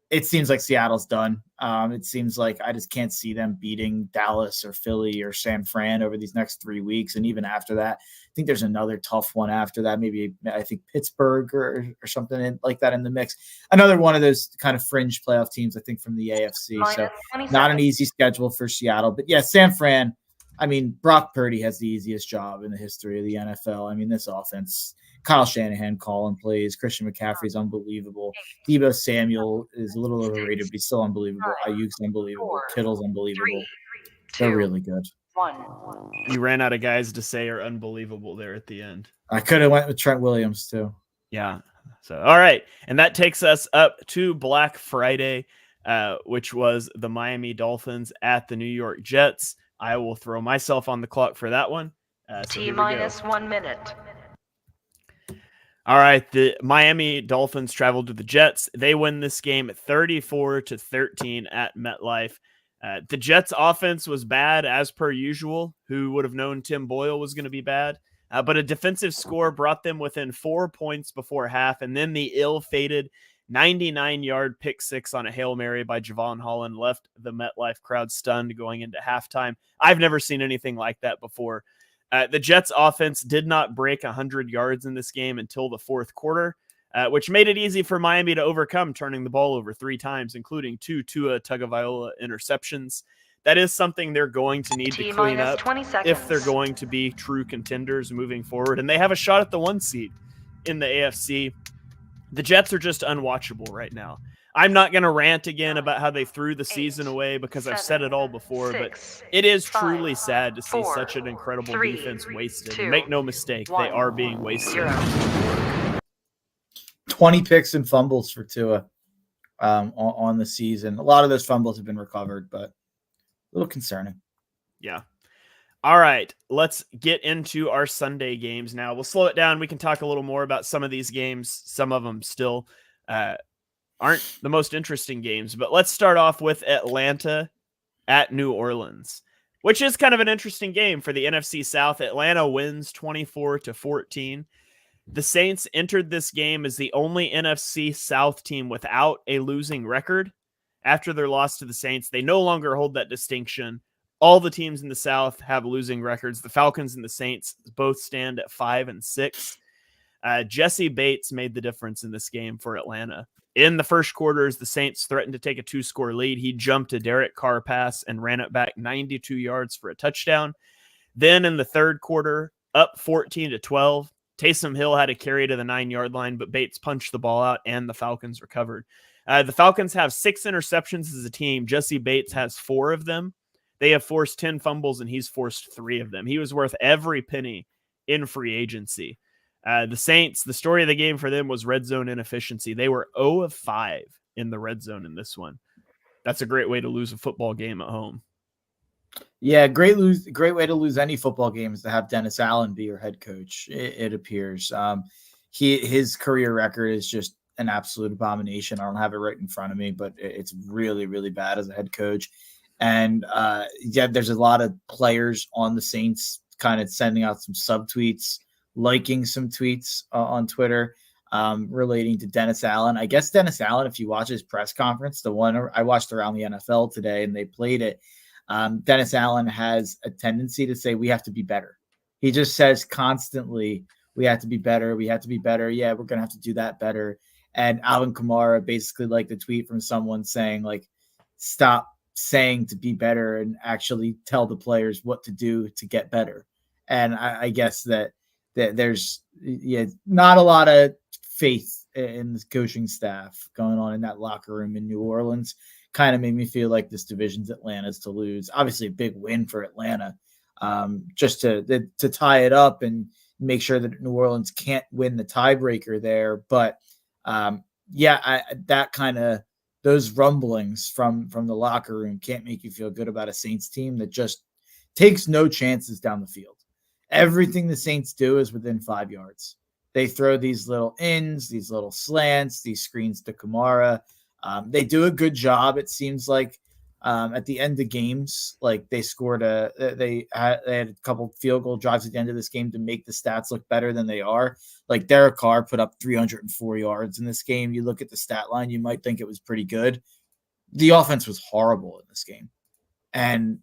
It seems like Seattle's done. It seems like I just can't see them beating Dallas or Philly or San Fran over these next 3 weeks. And even after that, I think there's another tough one after that. Maybe I think Pittsburgh or something like that in the mix. Another one of those kind of fringe playoff teams, I think, from the AFC. So not an easy schedule for Seattle. But yeah, San Fran, I mean, Brock Purdy has the easiest job in the history of the NFL. I mean, this offense, Kyle Shanahan calling plays. Christian McCaffrey's unbelievable. Deebo Samuel is a little overrated, but he's still unbelievable. Ayuk's unbelievable. Kittle's unbelievable. They're really good.
You ran out of guys to say are unbelievable there at the end.
I could have went with Trent Williams too.
Yeah, So, all right. And that takes us up to Black Friday, which was the Miami Dolphins at the New York Jets. I will throw myself on the clock for that one. So
T minus 1 minute.
All right, the Miami Dolphins traveled to the Jets. They win this game 34-13 at MetLife. The Jets offense was bad as per usual. Who would have known Tim Boyle was going to be bad? But a defensive score brought them within 4 points before half, and then the ill-fated 99-yard pick six on a Hail Mary by Javon Holland left the MetLife crowd stunned going into halftime. I've never seen anything like that before. The Jets offense did not break 100 yards in this game until the fourth quarter, which made it easy for Miami to overcome, turning the ball over 3 times, including 2 Tua Tagovailoa interceptions. That is something they're going to need to clean up if they're going to be true contenders moving forward. And they have a shot at the 1 seed in the AFC. The Jets are just unwatchable right now. I'm not going to rant again about how they threw the season away because I've said it all before, but it is truly sad to see such an incredible defense wasted. And make no mistake, they are being wasted.
20 picks and fumbles for Tua on the season. A lot of those fumbles have been recovered, but a little concerning.
Yeah. All right, let's get into our Sunday games now. We'll slow it down. We can talk a little more about some of these games. Some of them still aren't the most interesting games, but let's start off with Atlanta at New Orleans, which is kind of an interesting game for the NFC South. Atlanta wins 24-14. The Saints entered this game as the only NFC South team without a losing record. After their loss to the Saints, they no longer hold that distinction. All the teams in the South have losing records. The Falcons and the Saints both stand at 5-6. Jesse Bates made the difference in this game for Atlanta. In the first quarters, the Saints threatened to take a 2-score lead. He jumped a Derek Carr pass and ran it back 92 yards for a touchdown. Then in the third quarter, up 14-12, Taysom Hill had a carry to the 9-yard line, but Bates punched the ball out and the Falcons recovered. The Falcons have 6 interceptions as a team. Jesse Bates has 4 of them. They have forced 10 fumbles and he's forced 3 of them. He was worth every penny in free agency. The Saints, the story of the game for them was red zone inefficiency. They were 0 of 5 in the red zone in this one. That's a great way to lose a football game at home.
Yeah, great way to lose any football game is to have Dennis Allen be your head coach. It appears his career record is just an absolute abomination. I don't have it right in front of me, but it's really, really bad as a head coach. And there's a lot of players on the Saints kind of sending out some subtweets, liking some tweets on Twitter relating to Dennis Allen. I guess Dennis Allen, if you watch his press conference, the one I watched around the NFL today and they played it, Dennis Allen has a tendency to say, we have to be better. He just says constantly, we have to be better. We have to be better. Yeah, we're going to have to do that better. And Alvin Kamara basically liked a tweet from someone saying, like, stop saying to be better and actually tell the players what to do to get better. And I guess that there's not a lot of faith in the coaching staff going on in that locker room in New Orleans. Kind of made me feel like this division's Atlanta's to lose. Obviously a big win for Atlanta, just to tie it up and make sure that New Orleans can't win the tiebreaker there. But that kind of, those rumblings from the locker room can't make you feel good about a Saints team that just takes no chances down the field. Everything the Saints do is within 5 yards. They throw these little ins, these little slants, these screens to Kamara. They do a good job. It seems like at the end of games, like they had a couple field goal drives at the end of this game to make the stats look better than they are. Like Derek Carr put up 304 yards in this game. You look at the stat line, you might think it was pretty good. The offense was horrible in this game. And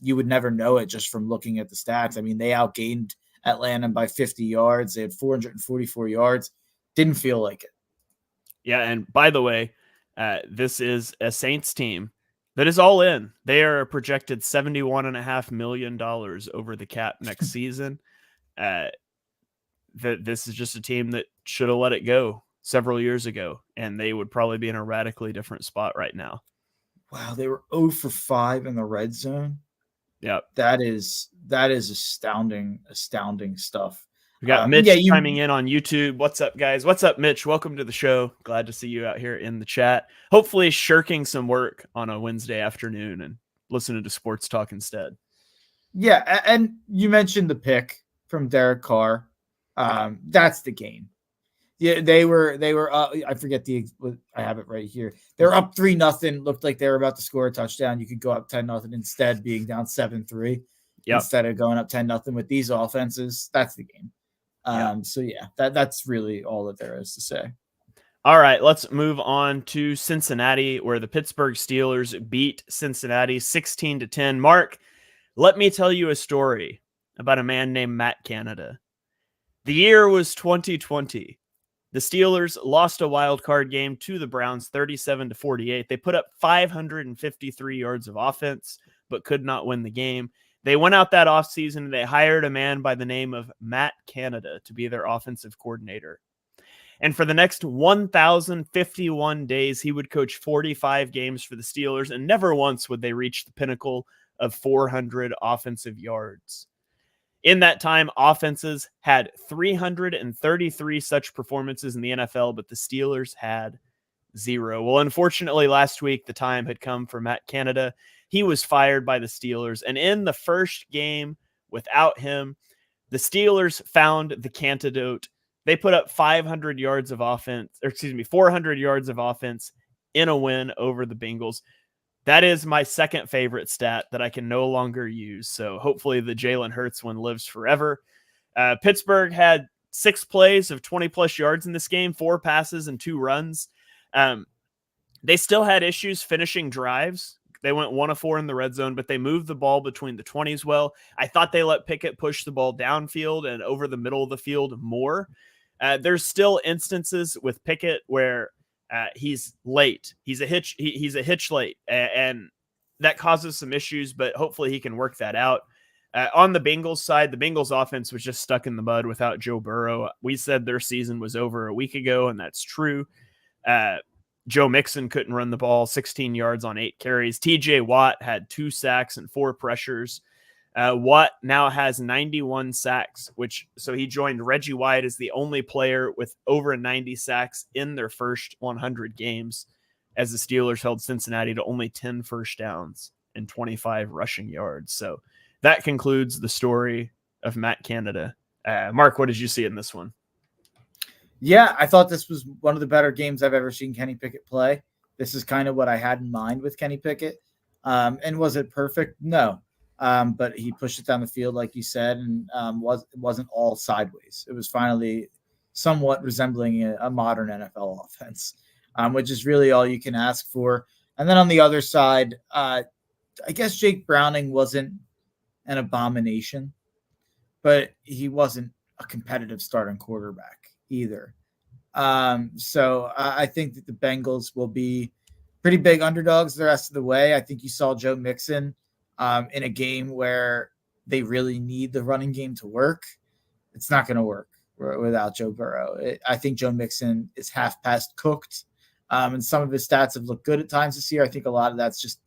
you would never know it just from looking at the stats. I mean, they outgained Atlanta by 50 yards. They had 444 yards. Didn't feel like it.
Yeah, and by the way, this is a Saints team that is all in. They are projected $71.5 million over the cap next season. This is just a team that should have let it go several years ago, and they would probably be in a radically different spot right now.
Wow, they were 0 for 5 in the red zone.
Yeah,
that is astounding stuff.
We got Mitch
Yeah,
chiming in on YouTube. What's up, guys? What's up, Mitch? Welcome to the show. Glad to see you out here in the chat. Hopefully shirking some work on a Wednesday afternoon and listening to sports talk instead.
Yeah, and you mentioned the pick from Derek Carr. That's the game. Yeah, they were. I forget I have it right here. They're up 3-0. Looked like they were about to score a touchdown. You could go up 10-0 instead, being down 7-3.
Yep.
Instead of going up 10-0 with these offenses. That's the game. So yeah, that's really all that there is to say.
All right, let's move on to Cincinnati, where the Pittsburgh Steelers beat Cincinnati 16-10. Mark, let me tell you a story about a man named Matt Canada. The year was 2020. The Steelers lost a wild card game to the Browns 37-48. They put up 553 yards of offense, but could not win the game. They went out that offseason and they hired a man by the name of Matt Canada to be their offensive coordinator. And for the next 1,051 days, he would coach 45 games for the Steelers, and never once would they reach the pinnacle of 400 offensive yards. In that time, offenses had 333 such performances in the NFL, but the Steelers had 0. Well, unfortunately, last week, the time had come for Matt Canada. He was fired by the Steelers, and in the first game without him, the Steelers found the Cantidote. They put up 400 yards of offense in a win over the Bengals. That is my second favorite stat that I can no longer use. So hopefully the Jalen Hurts one lives forever. Pittsburgh had 6 plays of 20-plus yards in this game, 4 passes and 2 runs. They still had issues finishing drives. They went 1 of 4 in the red zone, but they moved the ball between the 20s well. I thought they let Pickett push the ball downfield and over the middle of the field more. There's still instances with Pickett where he's late. He's a hitch late, and that causes some issues, but hopefully he can work that out. On the Bengals side, the Bengals offense was just stuck in the mud without Joe Burrow. We said their season was over a week ago, and that's true. Joe Mixon couldn't run the ball, 16 yards on 8 carries. TJ Watt had 2 sacks and 4 pressures. Watt now has 91 sacks, so he joined Reggie White as the only player with over 90 sacks in their first 100 games, as the Steelers held Cincinnati to only 10 first downs and 25 rushing yards. So that concludes the story of Matt Canada. Mark, what did you see in this one?
Yeah, I thought this was one of the better games I've ever seen Kenny Pickett play. This is kind of what I had in mind with Kenny Pickett. And was it perfect? No. But he pushed it down the field, like you said, and it wasn't all sideways. It was finally somewhat resembling a modern NFL offense, which is really all you can ask for. And then on the other side, I guess Jake Browning wasn't an abomination, but he wasn't a competitive starting quarterback either. So I think that the Bengals will be pretty big underdogs the rest of the way. I think you saw Joe Mixon in a game where they really need the running game to work. It's not going to work without Joe Burrow. I think Joe Mixon is half past cooked, and some of his stats have looked good at times this year. I think a lot of that's just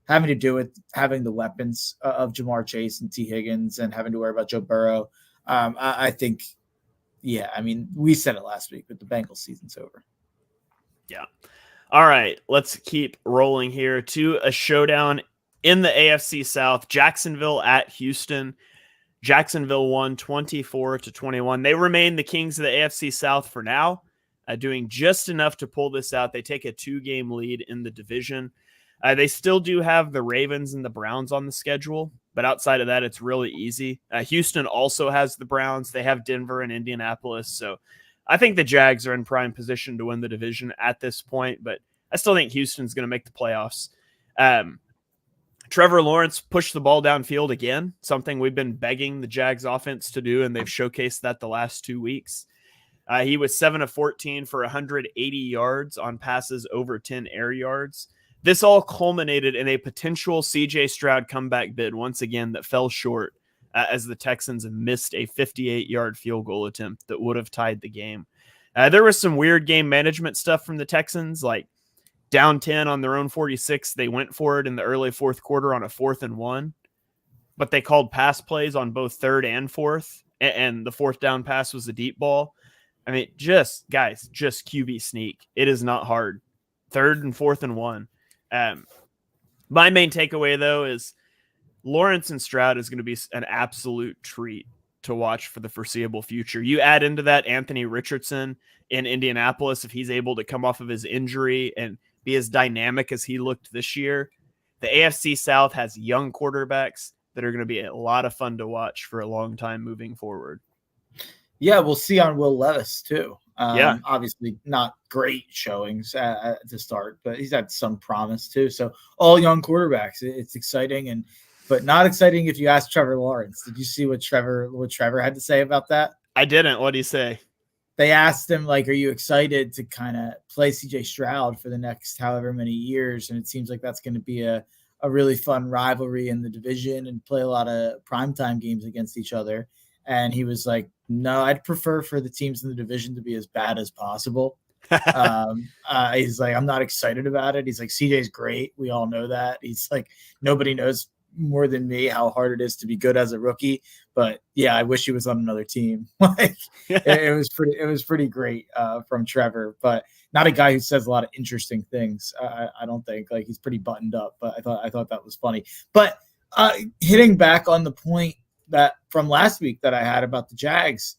having to do with having the weapons of Jamar Chase and T. Higgins and having to worry about Joe Burrow. I think, yeah, I mean, we said it last week, but the Bengals season's over.
Yeah. All right, let's keep rolling here to a showdown in the AFC South. Jacksonville at Houston. Jacksonville won 24-21. They remain the kings of the AFC South for now, doing just enough to pull this out. They take a 2-game lead in the division. They still do have the Ravens and the Browns on the schedule, but outside of that, it's really easy. Houston also has the Browns. They have Denver and Indianapolis. So I think the Jags are in prime position to win the division at this point, but I still think Houston's going to make the playoffs. Trevor Lawrence pushed the ball downfield again, something we've been begging the Jags offense to do, and they've showcased that the last 2 weeks. He was 7 of 14 for 180 yards on passes over 10 air yards. This all culminated in a potential C.J. Stroud comeback bid once again that fell short as the Texans missed a 58-yard field goal attempt that would have tied the game. There was some weird game management stuff from the Texans, like down 10 on their own 46. They went for it in the early fourth quarter on a 4th and 1, but they called pass plays on both 3rd and 4th and the fourth down pass was a deep ball. I mean, just QB sneak. It is not hard. 3rd and 4th and 1. My main takeaway, though, is Lawrence and Stroud is going to be an absolute treat to watch for the foreseeable future. You add into that Anthony Richardson in Indianapolis, if he's able to come off of his injury and be as dynamic as he looked this year. The AFC South has young quarterbacks that are going to be a lot of fun to watch for a long time moving forward.
Yeah, we'll see on Will Levis too.
Yeah.
Obviously not great showings to start, but he's had some promise too. So all young quarterbacks, it's exciting, but not exciting if you ask Trevor Lawrence. Did you see what Trevor had to say about that?
I didn't. What did he say?
They asked him, like, are you excited to kind of play CJ Stroud for the next however many years? And it seems like that's going to be a really fun rivalry in the division and play a lot of primetime games against each other. And he was like, no, I'd prefer for the teams in the division to be as bad as possible. He's like, I'm not excited about it. He's like, CJ's great. We all know that. He's like, nobody knows more than me how hard it is to be good as a rookie. But yeah, I wish he was on another team. Like it was pretty great from Trevor, but not a guy who says a lot of interesting things. I don't think. Like, he's pretty buttoned up, but I thought that was funny. But hitting back on the point that from last week that I had about the Jags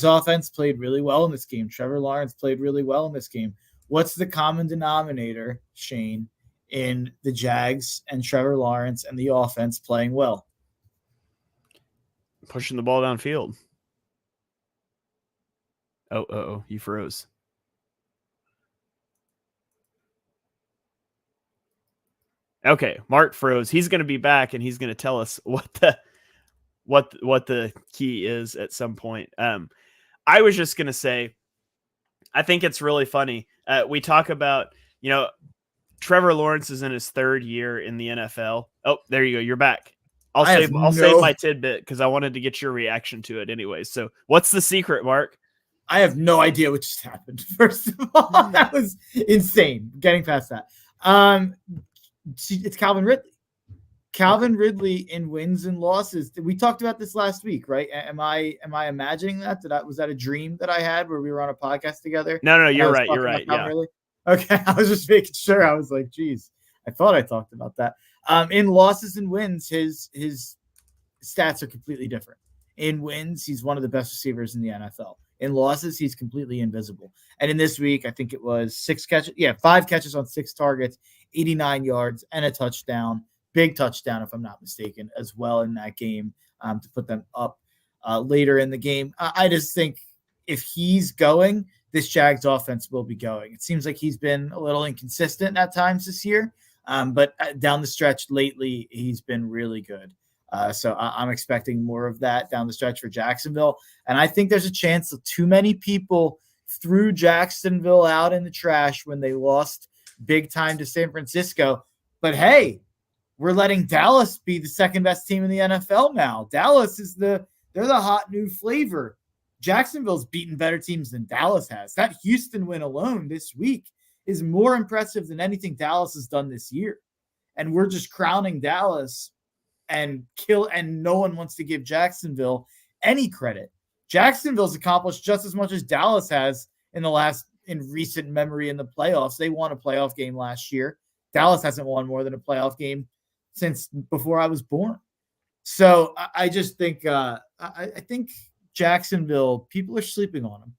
offense played really well in this game. Trevor Lawrence played really well in this game. What's the common denominator, Shane, in the Jags and Trevor Lawrence and the offense playing well?
Pushing the ball downfield. Oh, you froze. Okay, Mark froze. He's going to be back and he's going to tell us what the key is at some point. I was just going to say, I think it's really funny. We talk about, Trevor Lawrence is in his 3rd year in the NFL. Oh, there you go. You're back. I'll save my tidbit because I wanted to get your reaction to it anyway. So what's the secret, Mark?
I have no idea what just happened. First of all, that was insane. Getting past that. It's Calvin Ridley. Calvin Ridley in wins and losses. We talked about this last week, right? Am I imagining that? Was that a dream that I had where we were on a podcast together?
No, you're right. You're right. Yeah.
Ridley? Okay, I was just making sure. I was like, geez, I thought I talked about that. In losses and wins, his stats are completely different. In wins, he's one of the best receivers in the NFL. In losses, he's completely invisible. And in this week, I think it was 5 catches on 6 targets, 89 yards, and a touchdown. Big touchdown, if I'm not mistaken, as well in that game to put them up later in the game. I just think if he's going, this Jags offense will be going. It seems like he's been a little inconsistent at times this year, but down the stretch lately, he's been really good. So I'm expecting more of that down the stretch for Jacksonville. And I think there's a chance that too many people threw Jacksonville out in the trash when they lost big time to San Francisco. But hey, we're letting Dallas be the 2nd best team in the NFL now. Dallas they're the hot new flavor. Jacksonville's beaten better teams than Dallas has. That Houston win alone this week is more impressive than anything Dallas has done this year. And we're just crowning Dallas and no one wants to give Jacksonville any credit. Jacksonville's accomplished just as much as Dallas has in recent memory in the playoffs. They won a playoff game last year. Dallas hasn't won more than a playoff game since before I was born. So I just think I think Jacksonville, people are sleeping on them.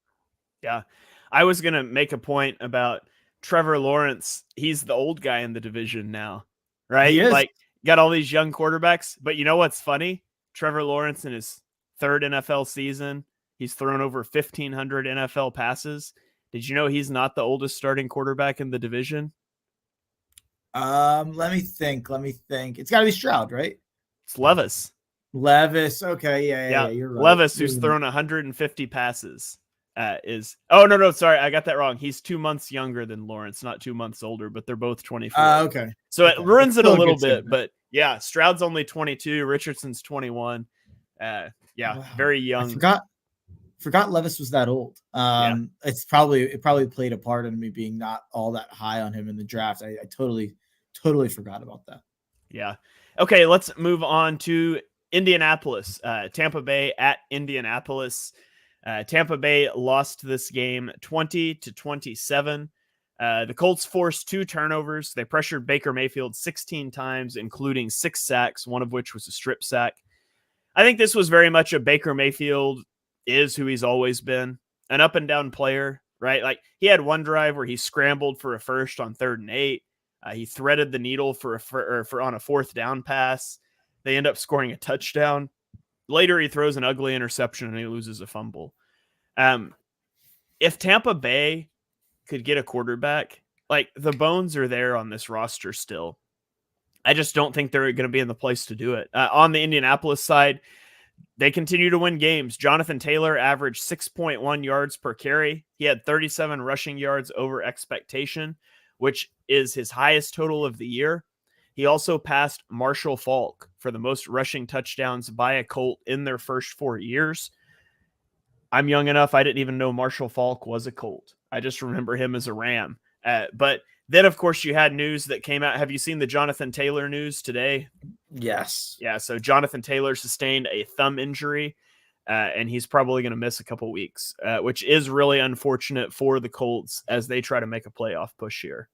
Yeah. I was going to make a point about Trevor Lawrence. He's the old guy in the division now, right?
He is.
Like, got all these young quarterbacks, but you know what's funny? Trevor Lawrence in his 3rd NFL season, he's thrown over 1,500 NFL passes. Did you know he's not the oldest starting quarterback in the division?
Let me think. It's got to be Stroud, right?
It's Levis.
Okay, yeah, you're right.
Levis, who's thrown 150 passes, sorry, I got that wrong. He's 2 months younger than Lawrence, not 2 months older, but they're both 24.
Okay.
So it ruins it a little bit, but yeah, Stroud's only 22, Richardson's 21. Wow. Very young.
I forgot Levis was that old. It probably played a part in me being not all that high on him in the draft. I totally forgot about that.
Yeah. Okay, let's move on to Indianapolis, Tampa Bay at Indianapolis. Tampa Bay lost this game 20-27. The Colts forced 2 turnovers. They pressured Baker Mayfield 16 times, including 6 sacks, one of which was a strip sack. I think this was very much a Baker Mayfield is who he's always been, an up and down player, right? Like he had one drive where he scrambled for a first on 3rd and 8. He threaded the needle for on a 4th down pass. They end up scoring a touchdown. Later, he throws an ugly interception and he loses a fumble. If Tampa Bay could get a quarterback, like the bones are there on this roster still. I just don't think they're going to be in the place to do it. On the Indianapolis side, they continue to win games. Jonathan Taylor averaged 6.1 yards per carry. He had 37 rushing yards over expectation, which is his highest total of the year. He also passed Marshall Faulk for the most rushing touchdowns by a Colt in their first 4 years. I'm young enough, I didn't even know Marshall Faulk was a Colt. I just remember him as a Ram. But then, of course, you had news that came out. Have you seen the Jonathan Taylor news today?
Yes.
Yeah, so Jonathan Taylor sustained a thumb injury, and he's probably going to miss a couple weeks, which is really unfortunate for the Colts as they try to make a playoff push here.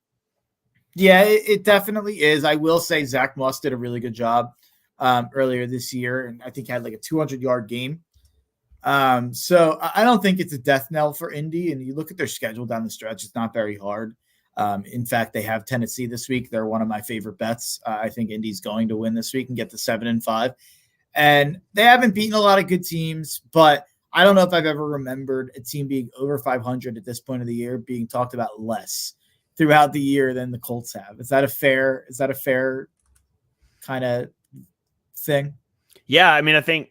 Yeah, it definitely is. I will say Zach Moss did a really good job earlier this year, and I think he had like a 200-yard game. So I don't think it's a death knell for Indy, and you look at their schedule down the stretch, it's not very hard. In fact, they have Tennessee this week. They're one of my favorite bets. I think Indy's going to win this week and get to 7-5. And they haven't beaten a lot of good teams, but I don't know if I've ever remembered a team being over 500 at this point of the year being talked about less throughout the year than the Colts have. Is that a fair kind of thing?
Yeah, I mean, I think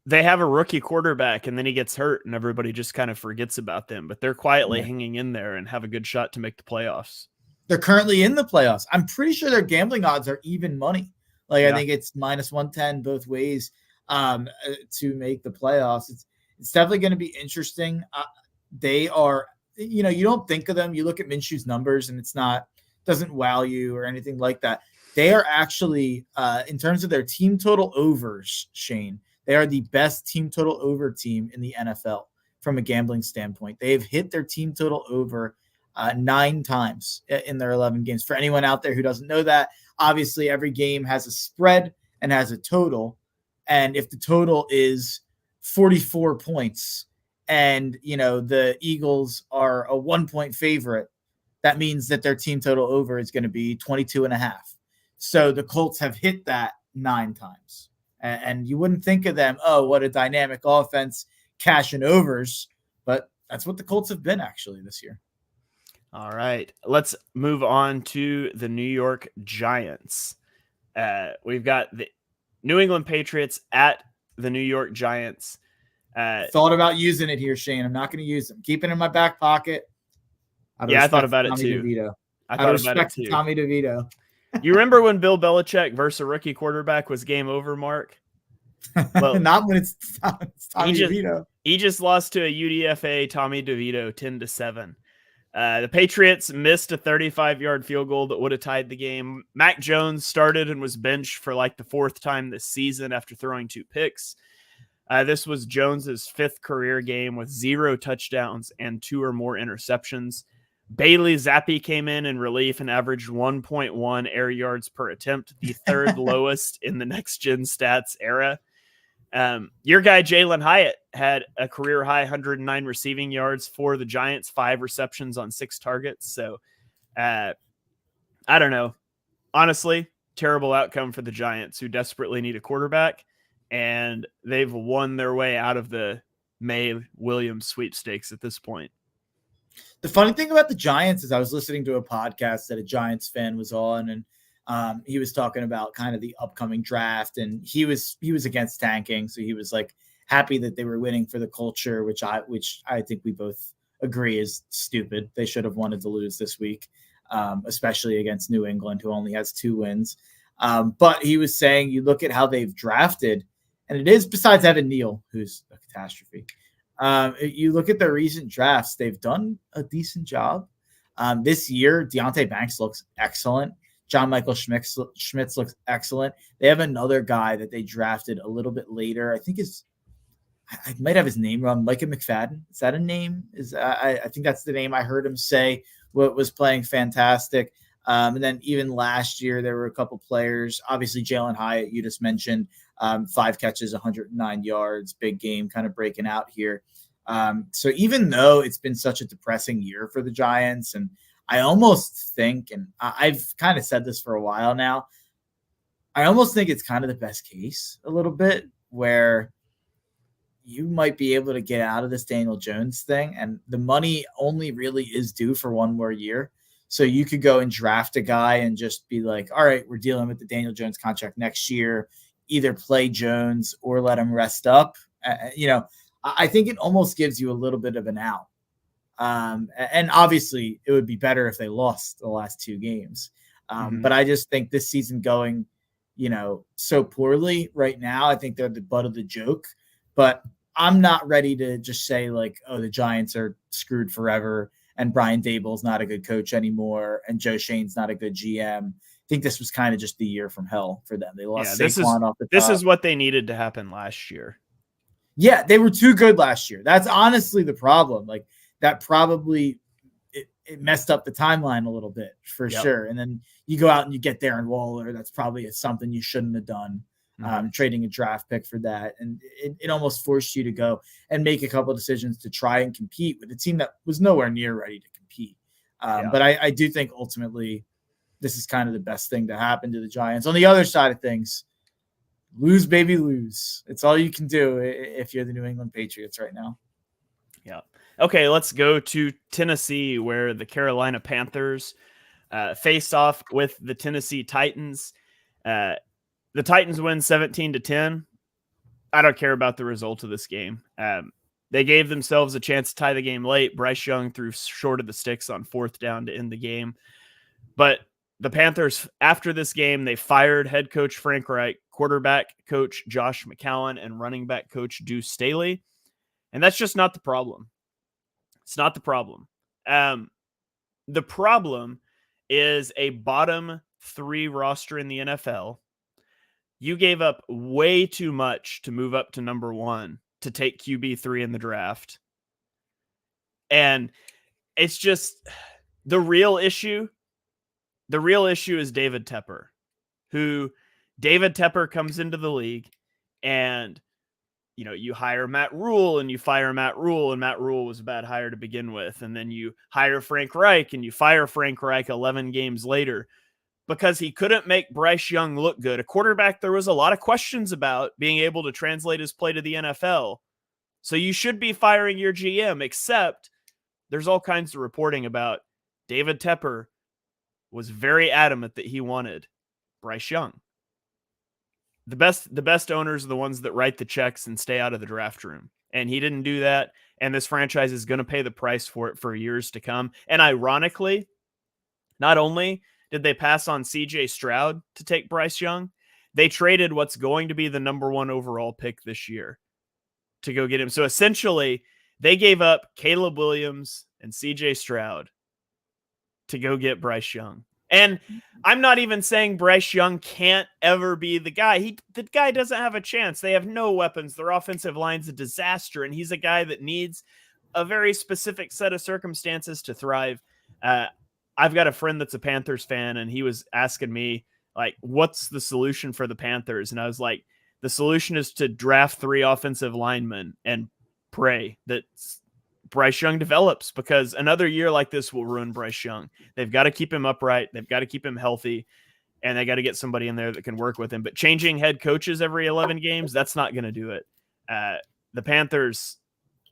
they have a rookie quarterback and then he gets hurt and everybody just kind of forgets about them, but they're quietly hanging in there and have a good shot to make the playoffs.
They're currently in the playoffs. I'm pretty sure their gambling odds are even money. Like, I think it's -110 both ways to make the playoffs. It's definitely going to be interesting. They are, you don't think of them. You look at Minshew's numbers and doesn't wow you or anything like that. They are actually, in terms of their team total overs, Shane, they are the best team total over team in the NFL from a gambling standpoint. They've hit their team total over 9 times in their 11 games. For anyone out there who doesn't know that, obviously every game has a spread and has a total. And if the total is 44 points and, the Eagles are a 1-point favorite, that means that their team total over is going to be 22.5. So the Colts have hit that 9 times. And you wouldn't think of them, oh, what a dynamic offense, cash and overs. But that's what the Colts have been actually this year.
All right. Let's move on to the New York Giants. We've got the New England Patriots at the New York Giants.
Thought about using it here, Shane. I'm not going to use them. Keep it in my back pocket.
I thought about it too.
DeVito.
I thought about it too.
Tommy DeVito.
You remember when Bill Belichick versus a rookie quarterback was game over, Mark?
Well, not when it's Tommy DeVito.
He just lost to a UDFA Tommy DeVito 10-7. The Patriots missed a 35-yard field goal that would have tied the game. Mac Jones started and was benched for like the 4th time this season after throwing 2 picks. This was Jones's 5th career game with 0 touchdowns and 2 or more interceptions. Bailey Zappi came in relief and averaged 1.1 air yards per attempt, the 3rd lowest in the next-gen stats era. Your guy, Jalen Hyatt, had a career-high 109 receiving yards for the Giants, 5 receptions on 6 targets. So, I don't know. Honestly, terrible outcome for the Giants, who desperately need a quarterback, and they've won their way out of the May Williams sweepstakes at this point.
The funny thing about the Giants is I was listening to a podcast that a Giants fan was on, and he was talking about kind of the upcoming draft, and he was against tanking. So he was like happy that they were winning for the culture, which I think we both agree is stupid. They should have wanted to lose this week, especially against New England, who only has 2 wins. But he was saying, you look at how they've drafted, and it is, besides Evan Neal, who's a catastrophe. You look at their recent drafts, they've done a decent job. This year, Deonte Banks looks excellent. John Michael Schmitz looks excellent. They have another guy that they drafted a little bit later. I think I might have his name wrong. Micah McFadden. Is that a name? I think that's the name I heard him say. What was playing fantastic. And then even last year, there were a couple players. Obviously, Jalen Hyatt, you just mentioned, 5 catches, 109 yards, big game, kind of breaking out here. So even though it's been such a depressing year for the Giants, and I almost think, and I've kind of said this for a while now, I almost think it's kind of the best case a little bit, where you might be able to get out of this Daniel Jones thing, and the money only really is due for one more year. So you could go and draft a guy and just be like, all right, we're dealing with the Daniel Jones contract next year, either play Jones or let him rest up. I think it almost gives you a little bit of an out. And obviously it would be better if they lost the last 2 games. But I just think this season going, so poorly right now, I think they're the butt of the joke. But I'm not ready to just say like, oh, the Giants are screwed forever and Brian Daboll's not a good coach anymore and Joe Shane's not a good GM. I think this was kind of just the year from hell for them. They lost Saquon off the top.
This is what they needed to happen last year.
Yeah, they were too good last year. That's honestly the problem. Like that probably it messed up the timeline a little bit for sure. And then you go out and you get Darren Waller. That's probably something you shouldn't have done. Trading a draft pick for that. And it almost forced you to go and make a couple of decisions to try and compete with a team that was nowhere near ready to compete. But I do think ultimately this is kind of the best thing to happen to the Giants. On the other side of things, lose, baby, lose. It's all you can do if you're the New England Patriots right now.
Yeah. Okay, let's go to Tennessee, where the Carolina Panthers face off with the Tennessee Titans. The Titans win 17-10. I don't care about the result of this game. They gave themselves a chance to tie the game late. Bryce Young threw short of the sticks on 4th down to end the game. But the Panthers, after this game, they fired head coach Frank Reich, quarterback coach Josh McCown, and running back coach Deuce Staley. And that's just not the problem. It's not the problem. The problem is a bottom 3 roster in the NFL. You gave up way too much to move up to number 1 to take QB3 in the draft. And it's just the real issue. The real issue is David Tepper, David Tepper comes into the league and, you hire Matt Rule and you fire Matt Rule, and Matt Rule was a bad hire to begin with. And then you hire Frank Reich and you fire Frank Reich 11 games later, because he couldn't make Bryce Young look good. A quarterback there was a lot of questions about being able to translate his play to the NFL. So you should be firing your GM, except there's all kinds of reporting about David Tepper was very adamant that he wanted Bryce Young. The best owners are the ones that write the checks and stay out of the draft room. And he didn't do that. And this franchise is going to pay the price for it for years to come. And ironically, not only did they pass on CJ Stroud to take Bryce Young, they traded what's going to be the number 1 overall pick this year to go get him. So essentially, they gave up Caleb Williams and CJ Stroud to go get Bryce Young. And I'm not even saying Bryce Young can't ever be the guy. The guy doesn't have a chance. They have no weapons. Their offensive line's a disaster, and he's a guy that needs a very specific set of circumstances to thrive. I've got a friend that's a Panthers fan, and he was asking me, like, what's the solution for the Panthers? And I was like, the solution is to draft 3 offensive linemen and pray that Bryce Young develops, because another year like this will ruin Bryce Young. They've got to keep him upright. They've got to keep him healthy, and they got to get somebody in there that can work with him. But changing head coaches every 11 games, that's not going to do it. The Panthers,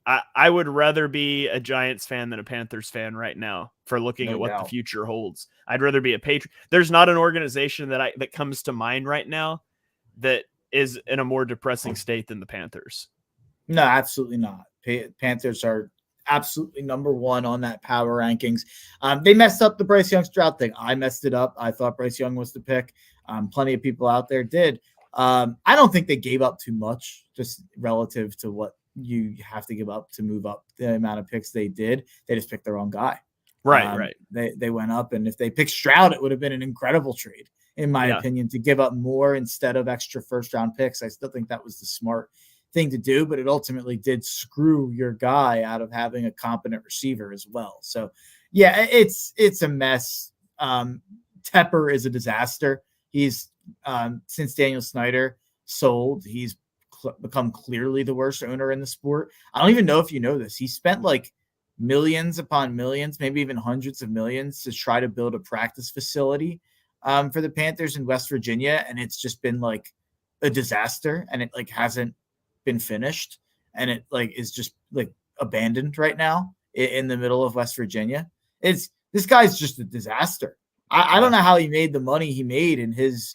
I would rather be a Giants fan than a Panthers fan right now for looking at what the future holds. I'd rather be a Patriot. There's not an organization that comes to mind right now that is in a more depressing state than the Panthers.
No, absolutely not. Panthers are absolutely number 1 on that power rankings. They messed up the Bryce Young Stroud thing. I messed it up. I thought Bryce Young was the pick. Plenty of people out there did. I don't think they gave up too much, just relative to what you have to give up to move up the amount of picks they did. They just picked the wrong guy.
Right.
They went up, and if they picked Stroud, it would have been an incredible trade, in my opinion, to give up more instead of extra first-round picks. I still think that was the smart thing to do, but it ultimately did screw your guy out of having a competent receiver as well. So, yeah, it's a mess. Tepper is a disaster. He's since Daniel Snyder sold, he's become clearly the worst owner in the sport. I don't even know if you know this. He spent like millions upon millions, maybe even hundreds of millions to try to build a practice facility for the Panthers in West Virginia. And it's just been like a disaster, and it like hasn't been finished. And it like is just like abandoned right now in the middle of West Virginia. This guy's just a disaster. I don't know how he made the money he made in his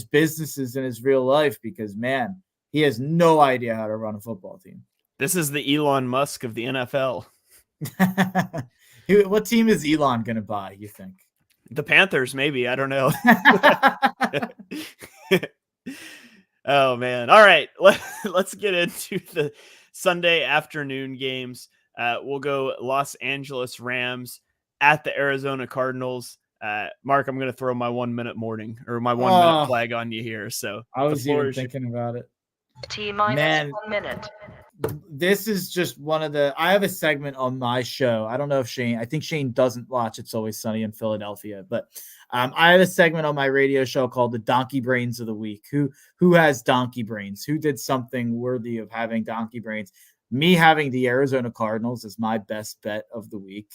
businesses in his real life, because man, he has no idea how to run a football team.
This is the Elon Musk of the NFL.
What team is Elon going to buy, you think?
The Panthers, maybe. I don't know. Oh, man. All right. Let's get into the Sunday afternoon games. We'll go Los Angeles Rams at the Arizona Cardinals. Mark, I'm going to throw my 1 minute warning or my 1 minute flag on you here. So
I was even thinking about it.
T-minus 1 minute.
This is just one of I have a segment on my show. I don't know if I think Shane doesn't watch It's Always Sunny in Philadelphia, but I have a segment on my radio show called the Donkey Brains of the Week. Who has donkey brains? Who did something worthy of having donkey brains? Me having the Arizona Cardinals as my best bet of the week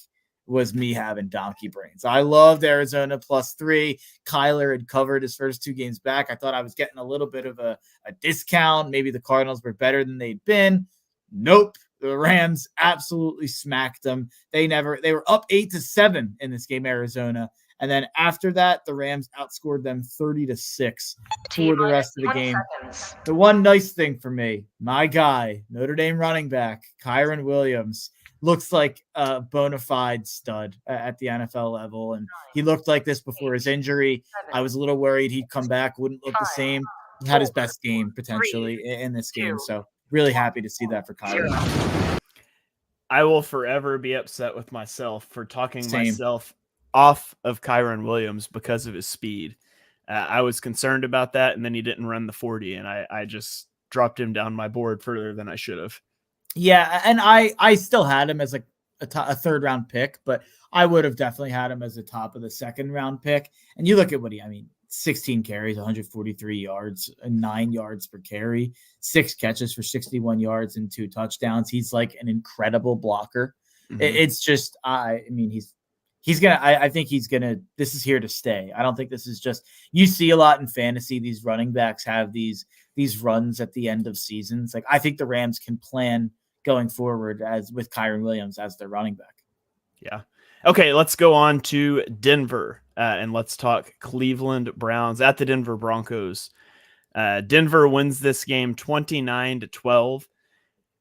was me having donkey brains. I loved Arizona +3. Kyler had covered his first 2 games back. I thought I was getting a little bit of a discount. Maybe the Cardinals were better than they'd been. Nope. The Rams absolutely smacked them. They were up 8-7 in this game, Arizona. And then after that, the Rams outscored them 30-6 for the rest of the game. The one nice thing for me, my guy, Notre Dame running back, Kyren Williams, looks like a bona fide stud at the NFL level. And he looked like this before his injury. I was a little worried he'd come back, wouldn't look the same. He had his best game potentially in this game. So really happy to see that for Kyler.
I will forever be upset with myself for talking myself off of Kyren Williams because of his speed. I was concerned about that, and then he didn't run the 40, and I just dropped him down my board further than I should have.
Yeah, and I still had him as a third round pick, but I would have definitely had him as a top of the second round pick. And you look at 16 carries, 143 yards, and 9 yards per carry, 6 catches for 61 yards and 2 touchdowns. He's like an incredible blocker. Mm-hmm. It's just, I think this is here to stay. I don't think this is just, you see a lot in fantasy. These running backs have these runs at the end of seasons. Like, I think the Rams can plan going forward as with Kyren Williams as their running back.
Yeah. Okay. Let's go on to Denver and let's talk Cleveland Browns at the Denver Broncos. Denver wins this game 29-12.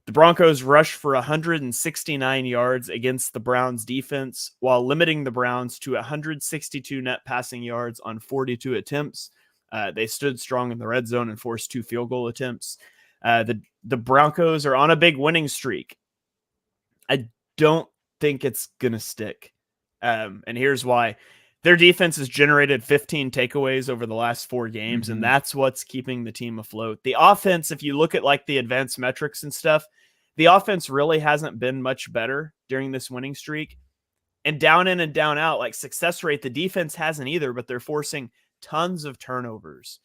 The Broncos rushed for 169 yards against the Browns defense while limiting the Browns to 162 net passing yards on 42 attempts. They stood strong in the red zone and forced 2 field goal attempts. The Broncos are on a big winning streak. I don't think it's going to stick. And here's why. Their defense has generated 15 takeaways over the last 4 games, mm-hmm. and that's what's keeping the team afloat. The offense, if you look at like the advanced metrics and stuff, the offense really hasn't been much better during this winning streak. And down in and down out, like success rate, the defense hasn't either, but they're forcing tons of turnovers.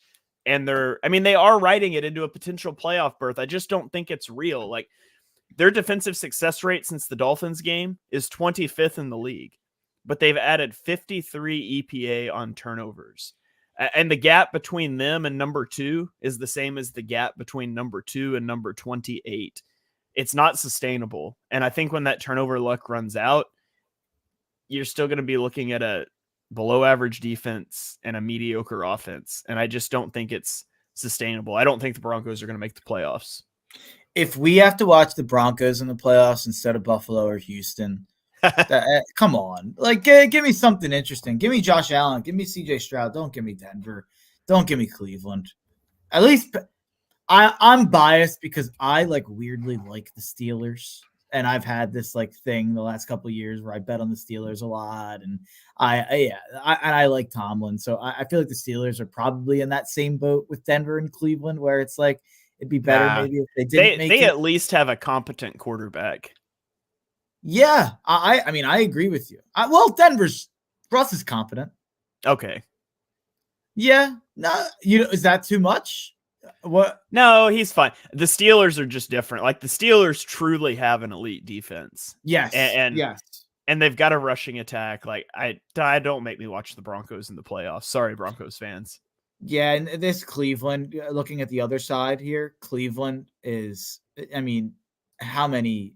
And they are writing it into a potential playoff berth. I just don't think it's real. Like, their defensive success rate since the Dolphins game is 25th in the league, but they've added 53 EPA on turnovers. And the gap between them and number 2 is the same as the gap between number 2 and number 28. It's not sustainable. And I think when that turnover luck runs out, you're still going to be looking at a below average defense and a mediocre offense. And I just don't think it's sustainable. I don't think the Broncos are going to make the playoffs.
If we have to watch the Broncos in the playoffs instead of Buffalo or Houston, come on. Like, give me something interesting. Give me Josh Allen. Give me CJ Stroud. Don't give me Denver. Don't give me Cleveland. At least I'm biased because I weirdly like the Steelers. and I've had this like thing the last couple of years where I bet on the Steelers a lot, and I like Tomlin, so I feel like the Steelers are probably in that same boat with Denver and Cleveland, where it's like it'd be better maybe if they didn't make it.
They at least have a competent quarterback.
Yeah, I mean I agree with you. Russ is competent.
Okay.
Yeah, no, is that too much? What?
No, he's fine. The Steelers are just different. Like the Steelers truly have an elite defense.
Yes,
yes, and they've got a rushing attack. Like I don't make me watch the Broncos in the playoffs. Sorry, Broncos fans.
Yeah, and this Cleveland, looking at the other side here, Cleveland is. I mean, how many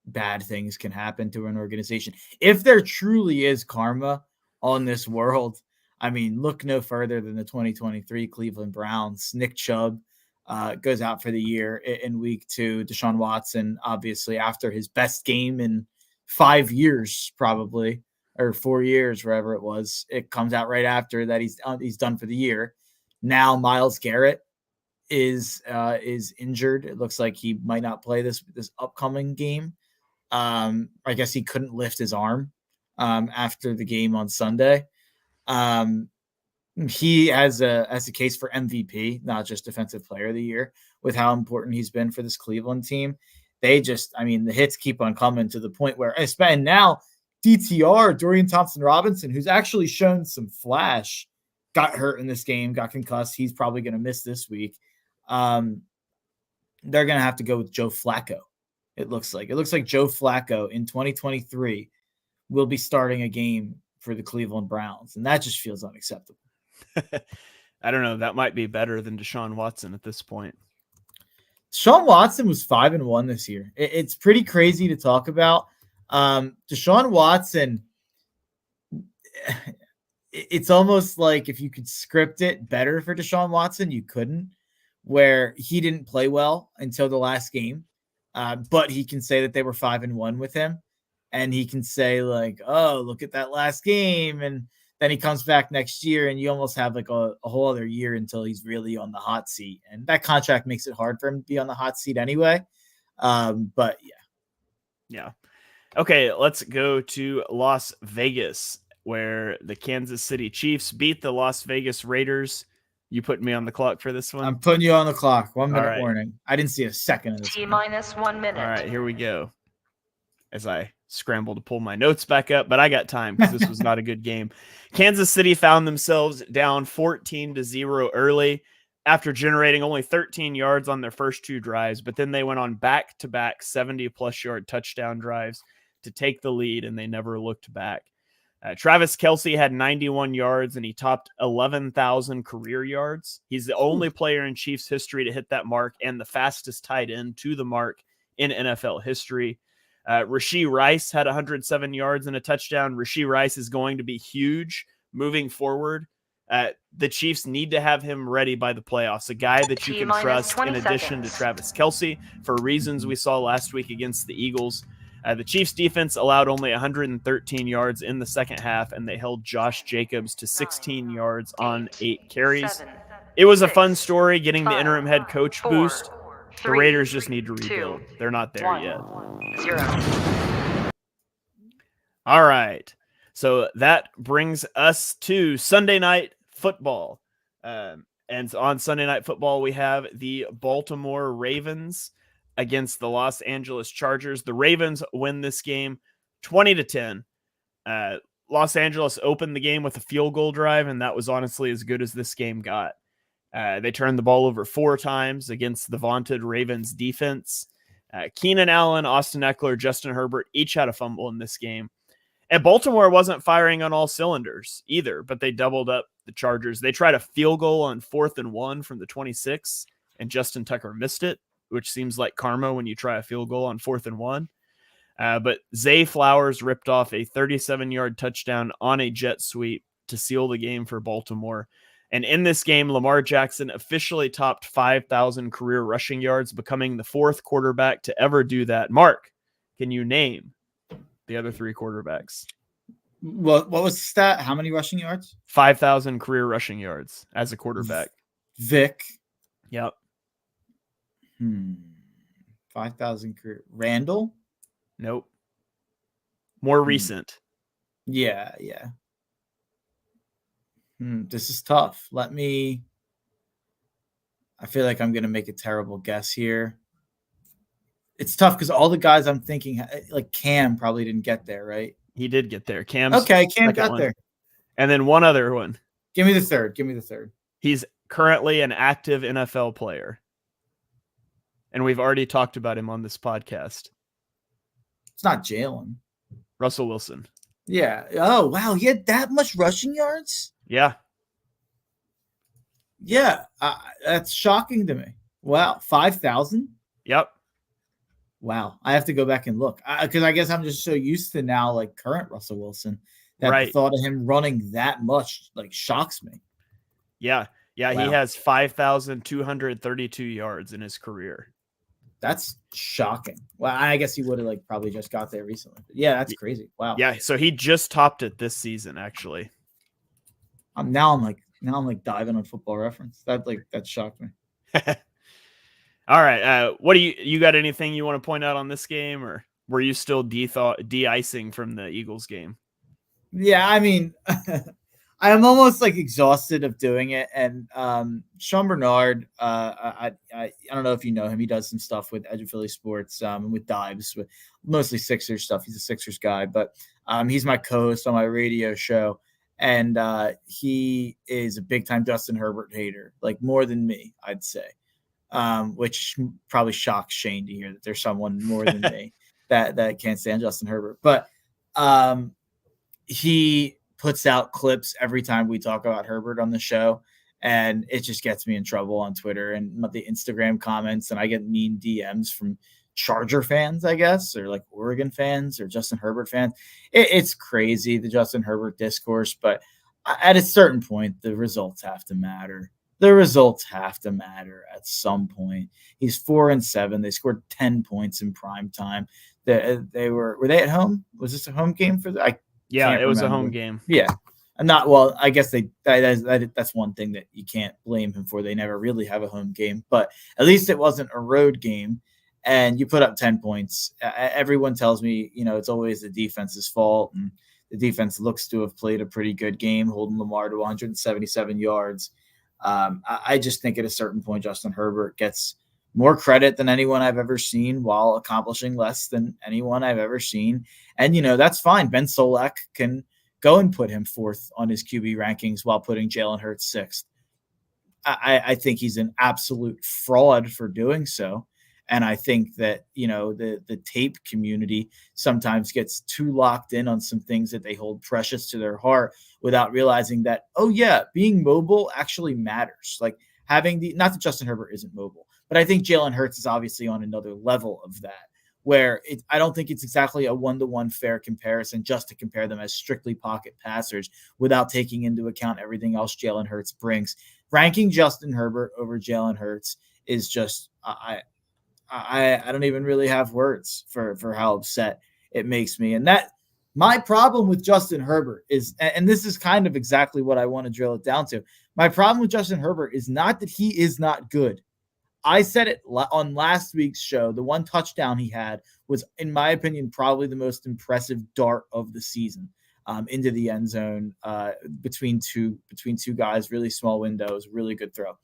bad things can happen to an organization if there truly is karma on this world? I mean, look no further than the 2023 Cleveland Browns. Nick Chubb goes out for the year in week 2. Deshaun Watson, obviously, after his best game in 5 years, probably, or 4 years, wherever it was, it comes out right after that he's done for the year. Now Myles Garrett is injured. It looks like he might not play this upcoming game. I guess he couldn't lift his arm after the game on Sunday. He has a case for MVP, not just Defensive Player of the Year, with how important he's been for this Cleveland team. They just, I mean, the hits keep on coming to the point where, and now DTR, Dorian Thompson-Robinson, who's actually shown some flash, got hurt in this game, got concussed. He's probably going to miss this week. They're going to have to go with Joe Flacco. It looks like Joe Flacco in 2023 will be starting a game for the Cleveland Browns, and that just feels unacceptable.
I don't know. That might be better than Deshaun Watson at this point.
Deshaun Watson was 5-1 this year. It's pretty crazy to talk about. Deshaun Watson, it's almost like if you could script it better for Deshaun Watson, you couldn't, where he didn't play well until the last game. But he can say that they were 5-1 with him. And he can say like, oh, look at that last game. And then he comes back next year and you almost have like a whole other year until he's really on the hot seat. And that contract makes it hard for him to be on the hot seat anyway. But yeah.
Yeah. Okay, let's go to Las Vegas, where the Kansas City Chiefs beat the Las Vegas Raiders. You putting me on the clock for this one?
I'm putting you on the clock. 1 minute warning. I didn't see a second of this.
T-minus 1 minute.
All right, here we go. As I scramble to pull my notes back up, but I got time because this was not a good game. Kansas City found themselves down 14-0 early after generating only 13 yards on their first 2 drives, but then they went on back-to-back 70-plus yard touchdown drives to take the lead, and they never looked back. Travis Kelce had 91 yards, and he topped 11,000 career yards. He's the only player in Chiefs history to hit that mark and the fastest tight end to the mark in NFL history. Rashee Rice had 107 yards and a touchdown. Rashee Rice is going to be huge moving forward. The Chiefs need to have him ready by the playoffs, a guy that you can trust in addition to Travis Kelce for reasons we saw last week against the Eagles. The Chiefs defense allowed only 113 yards in the second half, and they held Josh Jacobs to 16 yards on 8 carries. It was a fun story getting the interim head coach boost. The Raiders just need to rebuild. They're not there yet.
0.
All right. So that brings us to Sunday Night Football. And on Sunday Night Football, we have the Baltimore Ravens against the Los Angeles Chargers. The Ravens win this game 20-10. Los Angeles opened the game with a field goal drive, and that was honestly as good as this game got. They turned the ball over 4 times against the vaunted Ravens defense. Keenan Allen, Austin Eckler, Justin Herbert each had a fumble in this game. And Baltimore wasn't firing on all cylinders either, but they doubled up the Chargers. They tried a field goal on 4th and 1 from the 26, and Justin Tucker missed it, which seems like karma when you try a field goal on 4th and 1. But Zay Flowers ripped off a 37-yard touchdown on a jet sweep to seal the game for Baltimore. And in this game, Lamar Jackson officially topped 5,000 career rushing yards, becoming the 4th quarterback to ever do that. Mark, can you name the other 3 quarterbacks?
What was the stat? How many rushing yards?
5,000 career rushing yards as a quarterback.
Vic.
Yep.
5,000 career. Randall?
Nope. More recent.
Yeah. This is tough. I feel like I'm going to make a terrible guess here. It's tough because all the guys I'm thinking, like Cam probably didn't get there, right?
He did get there. Cam's
okay. Cam
second
got
one.
there.
And then one other one.
Give me the third.
He's currently an active NFL player. And we've already talked about him on this podcast.
It's not Jalen.
Russell Wilson.
Yeah. Oh, wow. He had that much rushing yards?
Yeah.
Yeah. That's shocking to me. Wow. 5,000?
Yep.
Wow. I have to go back and look because I guess I'm just so used to now like current Russell Wilson that
Right.
the thought of him running that much like shocks me.
Yeah. Yeah.
Wow.
He has 5,232 yards in his career.
That's shocking. Well, I guess he would have like probably just got there recently. But yeah, that's crazy. Wow.
Yeah. So he just topped it this season, actually.
Now I'm like diving on Football Reference. That shocked me.
All right. What do you got anything you want to point out on this game, or were you still de-icing from the Eagles game?
Yeah, I mean, I am almost like exhausted of doing it. And Sean Bernard, I don't know if you know him. He does some stuff with Edge of Philly Sports, with Dives, with mostly Sixers stuff. He's a Sixers guy, but he's my co-host on my radio show. And he is a big time Justin Herbert hater, like more than me, I'd say. Which probably shocks Shane to hear that there's someone more than me that can't stand Justin Herbert. But he puts out clips every time we talk about Herbert on the show, and it just gets me in trouble on Twitter and the Instagram comments, and I get mean DMs from Charger fans, I guess, or like Oregon fans or Justin Herbert fans. It's crazy, the Justin Herbert discourse, but at a certain point, the results have to matter. The results have to matter at some point. He's 4-7. They scored 10 points in prime time. They were they at home? Was this a home game for them?
Yeah, it was a home game.
Yeah. I guess that's one thing that you can't blame him for. They never really have a home game, but at least it wasn't a road game. And you put up 10 points. Everyone tells me, it's always the defense's fault. And the defense looks to have played a pretty good game, holding Lamar to 177 yards. I just think at a certain point, Justin Herbert gets more credit than anyone I've ever seen while accomplishing less than anyone I've ever seen. And, that's fine. Ben Solak can go and put him fourth on his QB rankings while putting Jalen Hurts sixth. I think he's an absolute fraud for doing so. And I think that, the tape community sometimes gets too locked in on some things that they hold precious to their heart without realizing that, oh yeah, being mobile actually matters. Like having not that Justin Herbert isn't mobile, but I think Jalen Hurts is obviously on another level of that, where I don't think it's exactly a one-to-one fair comparison just to compare them as strictly pocket passers without taking into account everything else Jalen Hurts brings. Ranking Justin Herbert over Jalen Hurts is just, I don't even really have words for how upset it makes me. And that my problem with Justin Herbert is, and this is kind of exactly what I want to drill it down to. My problem with Justin Herbert is not that he is not good. I said it on last week's show. The one touchdown he had was, in my opinion, probably the most impressive dart of the season into the end zone between two guys, really small windows, really good throw.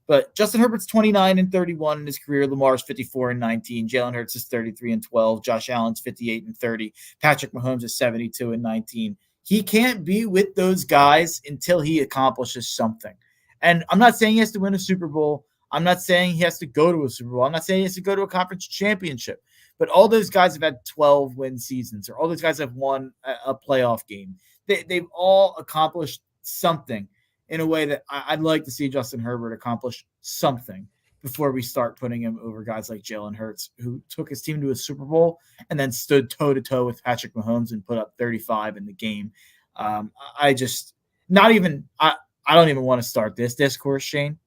But Justin Herbert's 29-31 in his career. Lamar's 54-19. Jalen Hurts is 33-12. Josh Allen's 58-30. Patrick Mahomes is 72-19. He can't be with those guys until he accomplishes something. And I'm not saying he has to win a Super Bowl. I'm not saying he has to go to a Super Bowl. I'm not saying he has to go to a conference championship. But all those guys have had 12-win seasons, or all those guys have won a playoff game. They've all accomplished something in a way that I'd like to see Justin Herbert accomplish something before we start putting him over guys like Jalen Hurts, who took his team to a Super Bowl and then stood toe-to-toe with Patrick Mahomes and put up 35 in the game. I don't even want to start this discourse, Shane,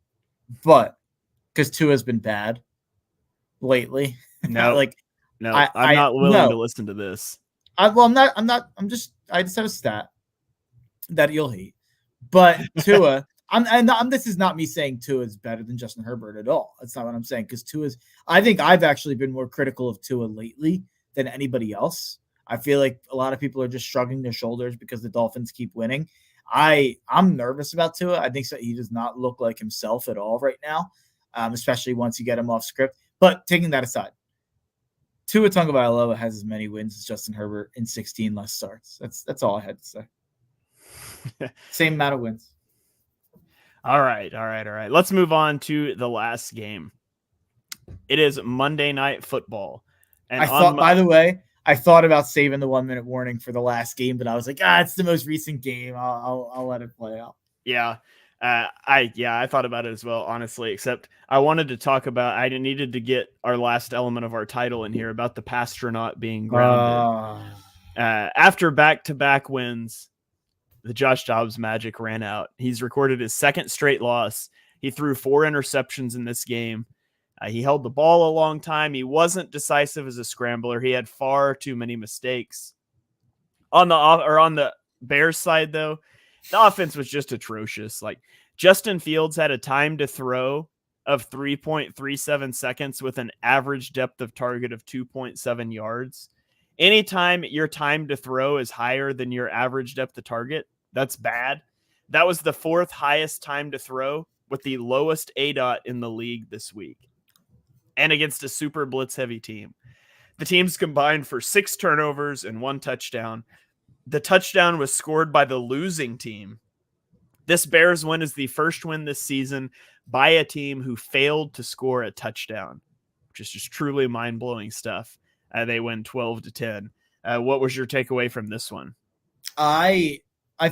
but because Tua's been bad lately.
No, I'm not willing to listen to this.
I just have a stat that you'll hate. But Tua, this is not me saying Tua is better than Justin Herbert at all. That's not what I'm saying, because I think I've actually been more critical of Tua lately than anybody else. I feel like a lot of people are just shrugging their shoulders because the Dolphins keep winning. I'm nervous about Tua. I think he does not look like himself at all right now, especially once you get him off script. But taking that aside, Tua Tagovailoa has as many wins as Justin Herbert in 16 less starts. That's all I had to say. Same amount of wins.
All right. Let's move on to the last game. It is Monday Night Football. And
by the way, I thought about saving the 1 minute warning for the last game, but I was like, it's the most recent game. I'll let it play out.
Yeah. I thought about it as well, honestly, except I wanted to talk about, I needed to get our last element of our title in here about the Passtronaut being grounded. After back-to-back wins, the Josh Dobbs magic ran out. He's recorded his second straight loss. He threw 4 interceptions in this game. He held the ball a long time. He wasn't decisive as a scrambler. He had far too many mistakes. On the Bears side, though, the offense was just atrocious. Like, Justin Fields had a time to throw of 3.37 seconds with an average depth of target of 2.7 yards. Anytime your time to throw is higher than your average depth of target, that's bad. That was the 4th highest time to throw with the lowest ADOT in the league this week, and against a super blitz heavy team. The teams combined for 6 turnovers and 1 touchdown. The touchdown was scored by the losing team. This Bears win is the first win this season by a team who failed to score a touchdown, which is just truly mind-blowing stuff. They win 12-10. What was your takeaway from this one?
I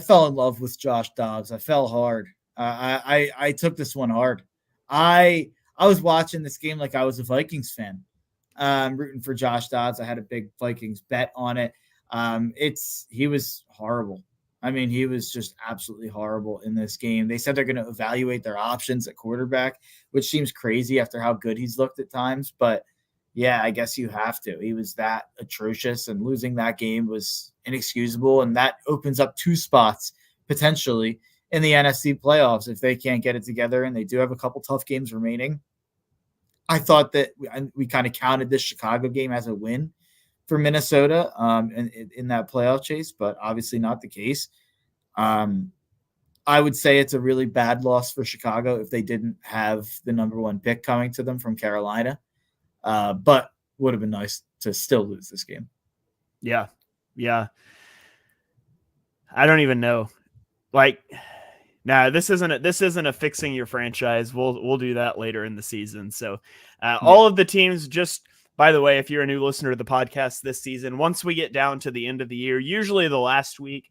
fell in love with Josh Dobbs. I fell hard. I took this one hard. I was watching this game like I was a Vikings fan, rooting for Josh Dobbs. I had a big Vikings bet on it. He was horrible. I mean, he was just absolutely horrible in this game. They said they're going to evaluate their options at quarterback, which seems crazy after how good he's looked at times. But yeah, I guess you have to. He was that atrocious, and losing that game was inexcusable. And that opens up 2 spots potentially in the NFC playoffs if they can't get it together. And they do have a couple tough games remaining. I thought that we kind of counted this Chicago game as a win for Minnesota in that playoff chase, but obviously not the case. I would say it's a really bad loss for Chicago if they didn't have the number 1 pick coming to them from Carolina. But would have been nice to still lose this game.
Yeah. I don't even know. Like, this isn't a fixing your franchise. We'll do that later in the season. So, all of the teams, just by the way, if you're a new listener to the podcast this season, once we get down to the end of the year, usually the last week,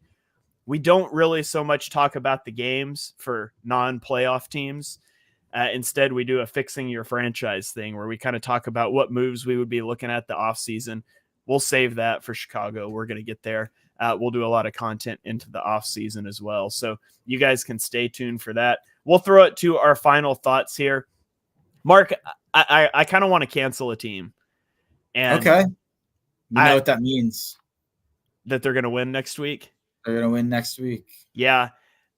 we don't really so much talk about the games for non-playoff teams. Instead, we do a fixing your franchise thing where we kind of talk about what moves we would be looking at the offseason. We'll save that for Chicago. We're going to get there. We'll do a lot of content into the offseason as well. So you guys can stay tuned for that. We'll throw it to our final thoughts here. Mark, I kind of want to cancel a team. And
okay. You know what that means?
That they're going to win next week?
They're going to win next week.
Yeah.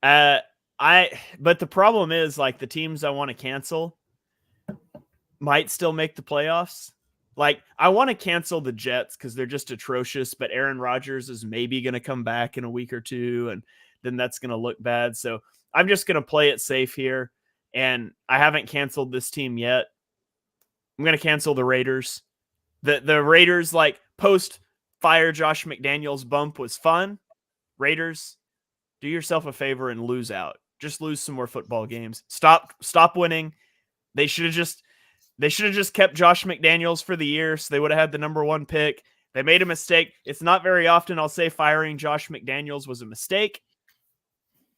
But the problem is, like, the teams I want to cancel might still make the playoffs. Like, I want to cancel the Jets because they're just atrocious, but Aaron Rodgers is maybe going to come back in a week or 2, and then that's going to look bad. So I'm just going to play it safe here, and I haven't canceled this team yet. I'm going to cancel the Raiders. The Raiders, like, post-fire Josh McDaniels bump was fun. Raiders, do yourself a favor and lose out. Just lose some more football games. Stop winning. They should have just kept Josh McDaniels for the year, so they would have had the number 1 pick. They made a mistake. It's not very often I'll say firing Josh McDaniels was a mistake.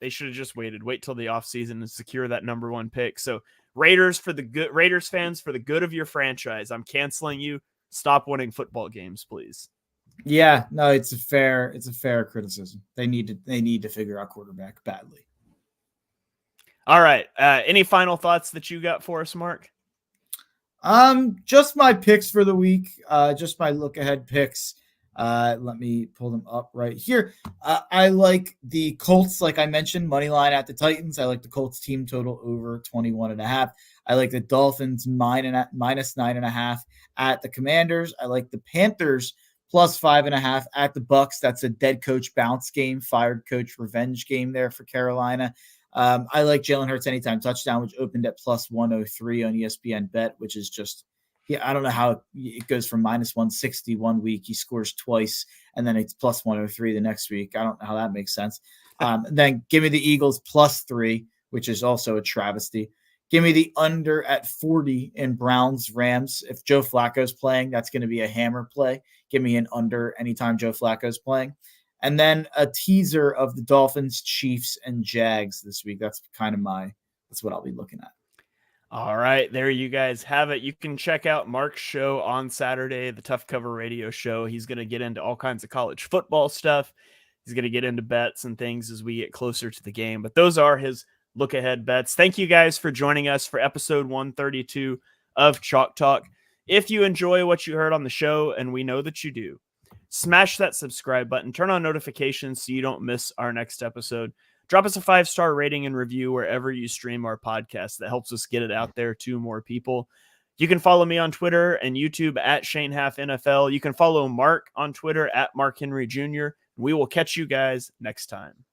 They should have just wait till the offseason and secure that number 1 pick. So Raiders fans, for the good of your franchise, I'm canceling you. Stop winning football games, please.
Yeah, no, it's a fair criticism. They need to figure out quarterback badly.
All right. Any final thoughts that you got for us, Mark?
Just my picks for the week. Just my look ahead picks. Let me pull them up right here. I like the Colts, like I mentioned, money line at the Titans. I like the Colts team total over 21.5. I like the Dolphins minus 9.5 at the Commanders. I like the Panthers plus 5.5 at the Bucks. That's a dead coach bounce game, fired coach revenge game there for Carolina. I like Jalen Hurts anytime touchdown, which opened at plus 103 on ESPN Bet, which is just, I don't know how it goes from minus 160 one week. He scores twice, and then it's plus 103 the next week. I don't know how that makes sense. Then give me the Eagles plus 3, which is also a travesty. Give me the under at 40 in Browns Rams. If Joe Flacco's playing, that's going to be a hammer play. Give me an under anytime Joe Flacco's playing. And then a teaser of the Dolphins, Chiefs, and Jags this week. That's what I'll be looking at.
All right, there you guys have it. You can check out Mark's show on Saturday, the Tough Cover Radio Show. He's going to get into all kinds of college football stuff. He's going to get into bets and things as we get closer to the game. But those are his look-ahead bets. Thank you guys for joining us for episode 132 of Chalk Talk. If you enjoy what you heard on the show, and we know that you do, smash that subscribe button, turn on notifications so you don't miss our next episode. Drop us a 5-star rating and review wherever you stream our podcast. That helps us get it out there to more people. You can follow me on Twitter and YouTube at Shane Half NFL. You can follow Mark on Twitter at Mark Henry Jr. We will catch you guys next time.